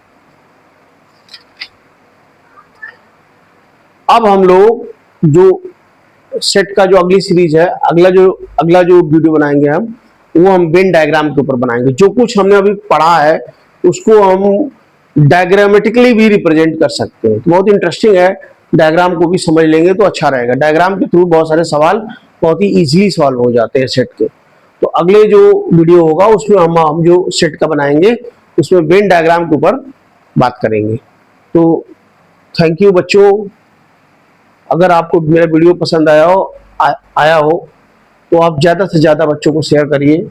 अब हम लोग जो सेट का जो अगली सीरीज है, अगला जो वीडियो बनाएंगे हम, वो हम वेन डायग्राम के ऊपर बनाएंगे। जो कुछ हमने अभी पढ़ा है उसको हम डायग्रामेटिकली भी रिप्रेजेंट कर सकते हैं। तो बहुत इंटरेस्टिंग है, डायग्राम को भी समझ लेंगे तो अच्छा रहेगा। डायग्राम के थ्रू बहुत सारे सवाल बहुत ही इजीली सॉल्व हो जाते हैं सेट के। तो अगले जो वीडियो होगा उसमें हम जो सेट का बनाएंगे उसमें वेन डायग्राम के ऊपर बात करेंगे। तो थैंक यू बच्चों। अगर आपको मेरा वीडियो पसंद आया हो तो आप ज़्यादा से ज़्यादा बच्चों को शेयर करिए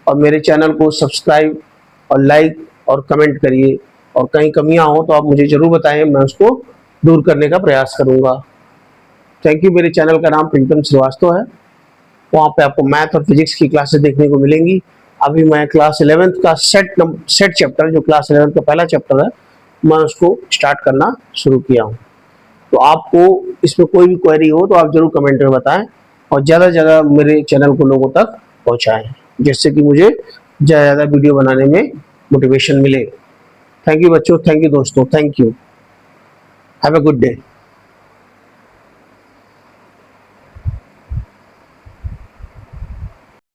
और मेरे चैनल को सब्सक्राइब और लाइक और कमेंट करिए। और कहीं कमियां हो तो आप मुझे जरूर बताएं, मैं उसको दूर करने का प्रयास करूंगा। Thank you. मेरे चैनल का नाम प्रीतम श्रीवास्तव है। वहाँ पे आपको मैथ और फिजिक्स की क्लासेस देखने को मिलेंगी। अभी मैं क्लास 11th का सेट चैप्टर, जो क्लास 11th का पहला चैप्टर है, मैं उसको स्टार्ट करना शुरू किया हूँ। तो आपको इसमें कोई भी क्वेरी हो तो आप जरूर कमेंट में बताएं और ज़्यादा से ज़्यादा मेरे चैनल को लोगों तक पहुँचाएं, जिससे कि मुझे ज़्यादा ज़्यादा वीडियो बनाने में मोटिवेशन मिले। थैंक यू बच्चों, थैंक यू दोस्तों, thank you. Have a good day.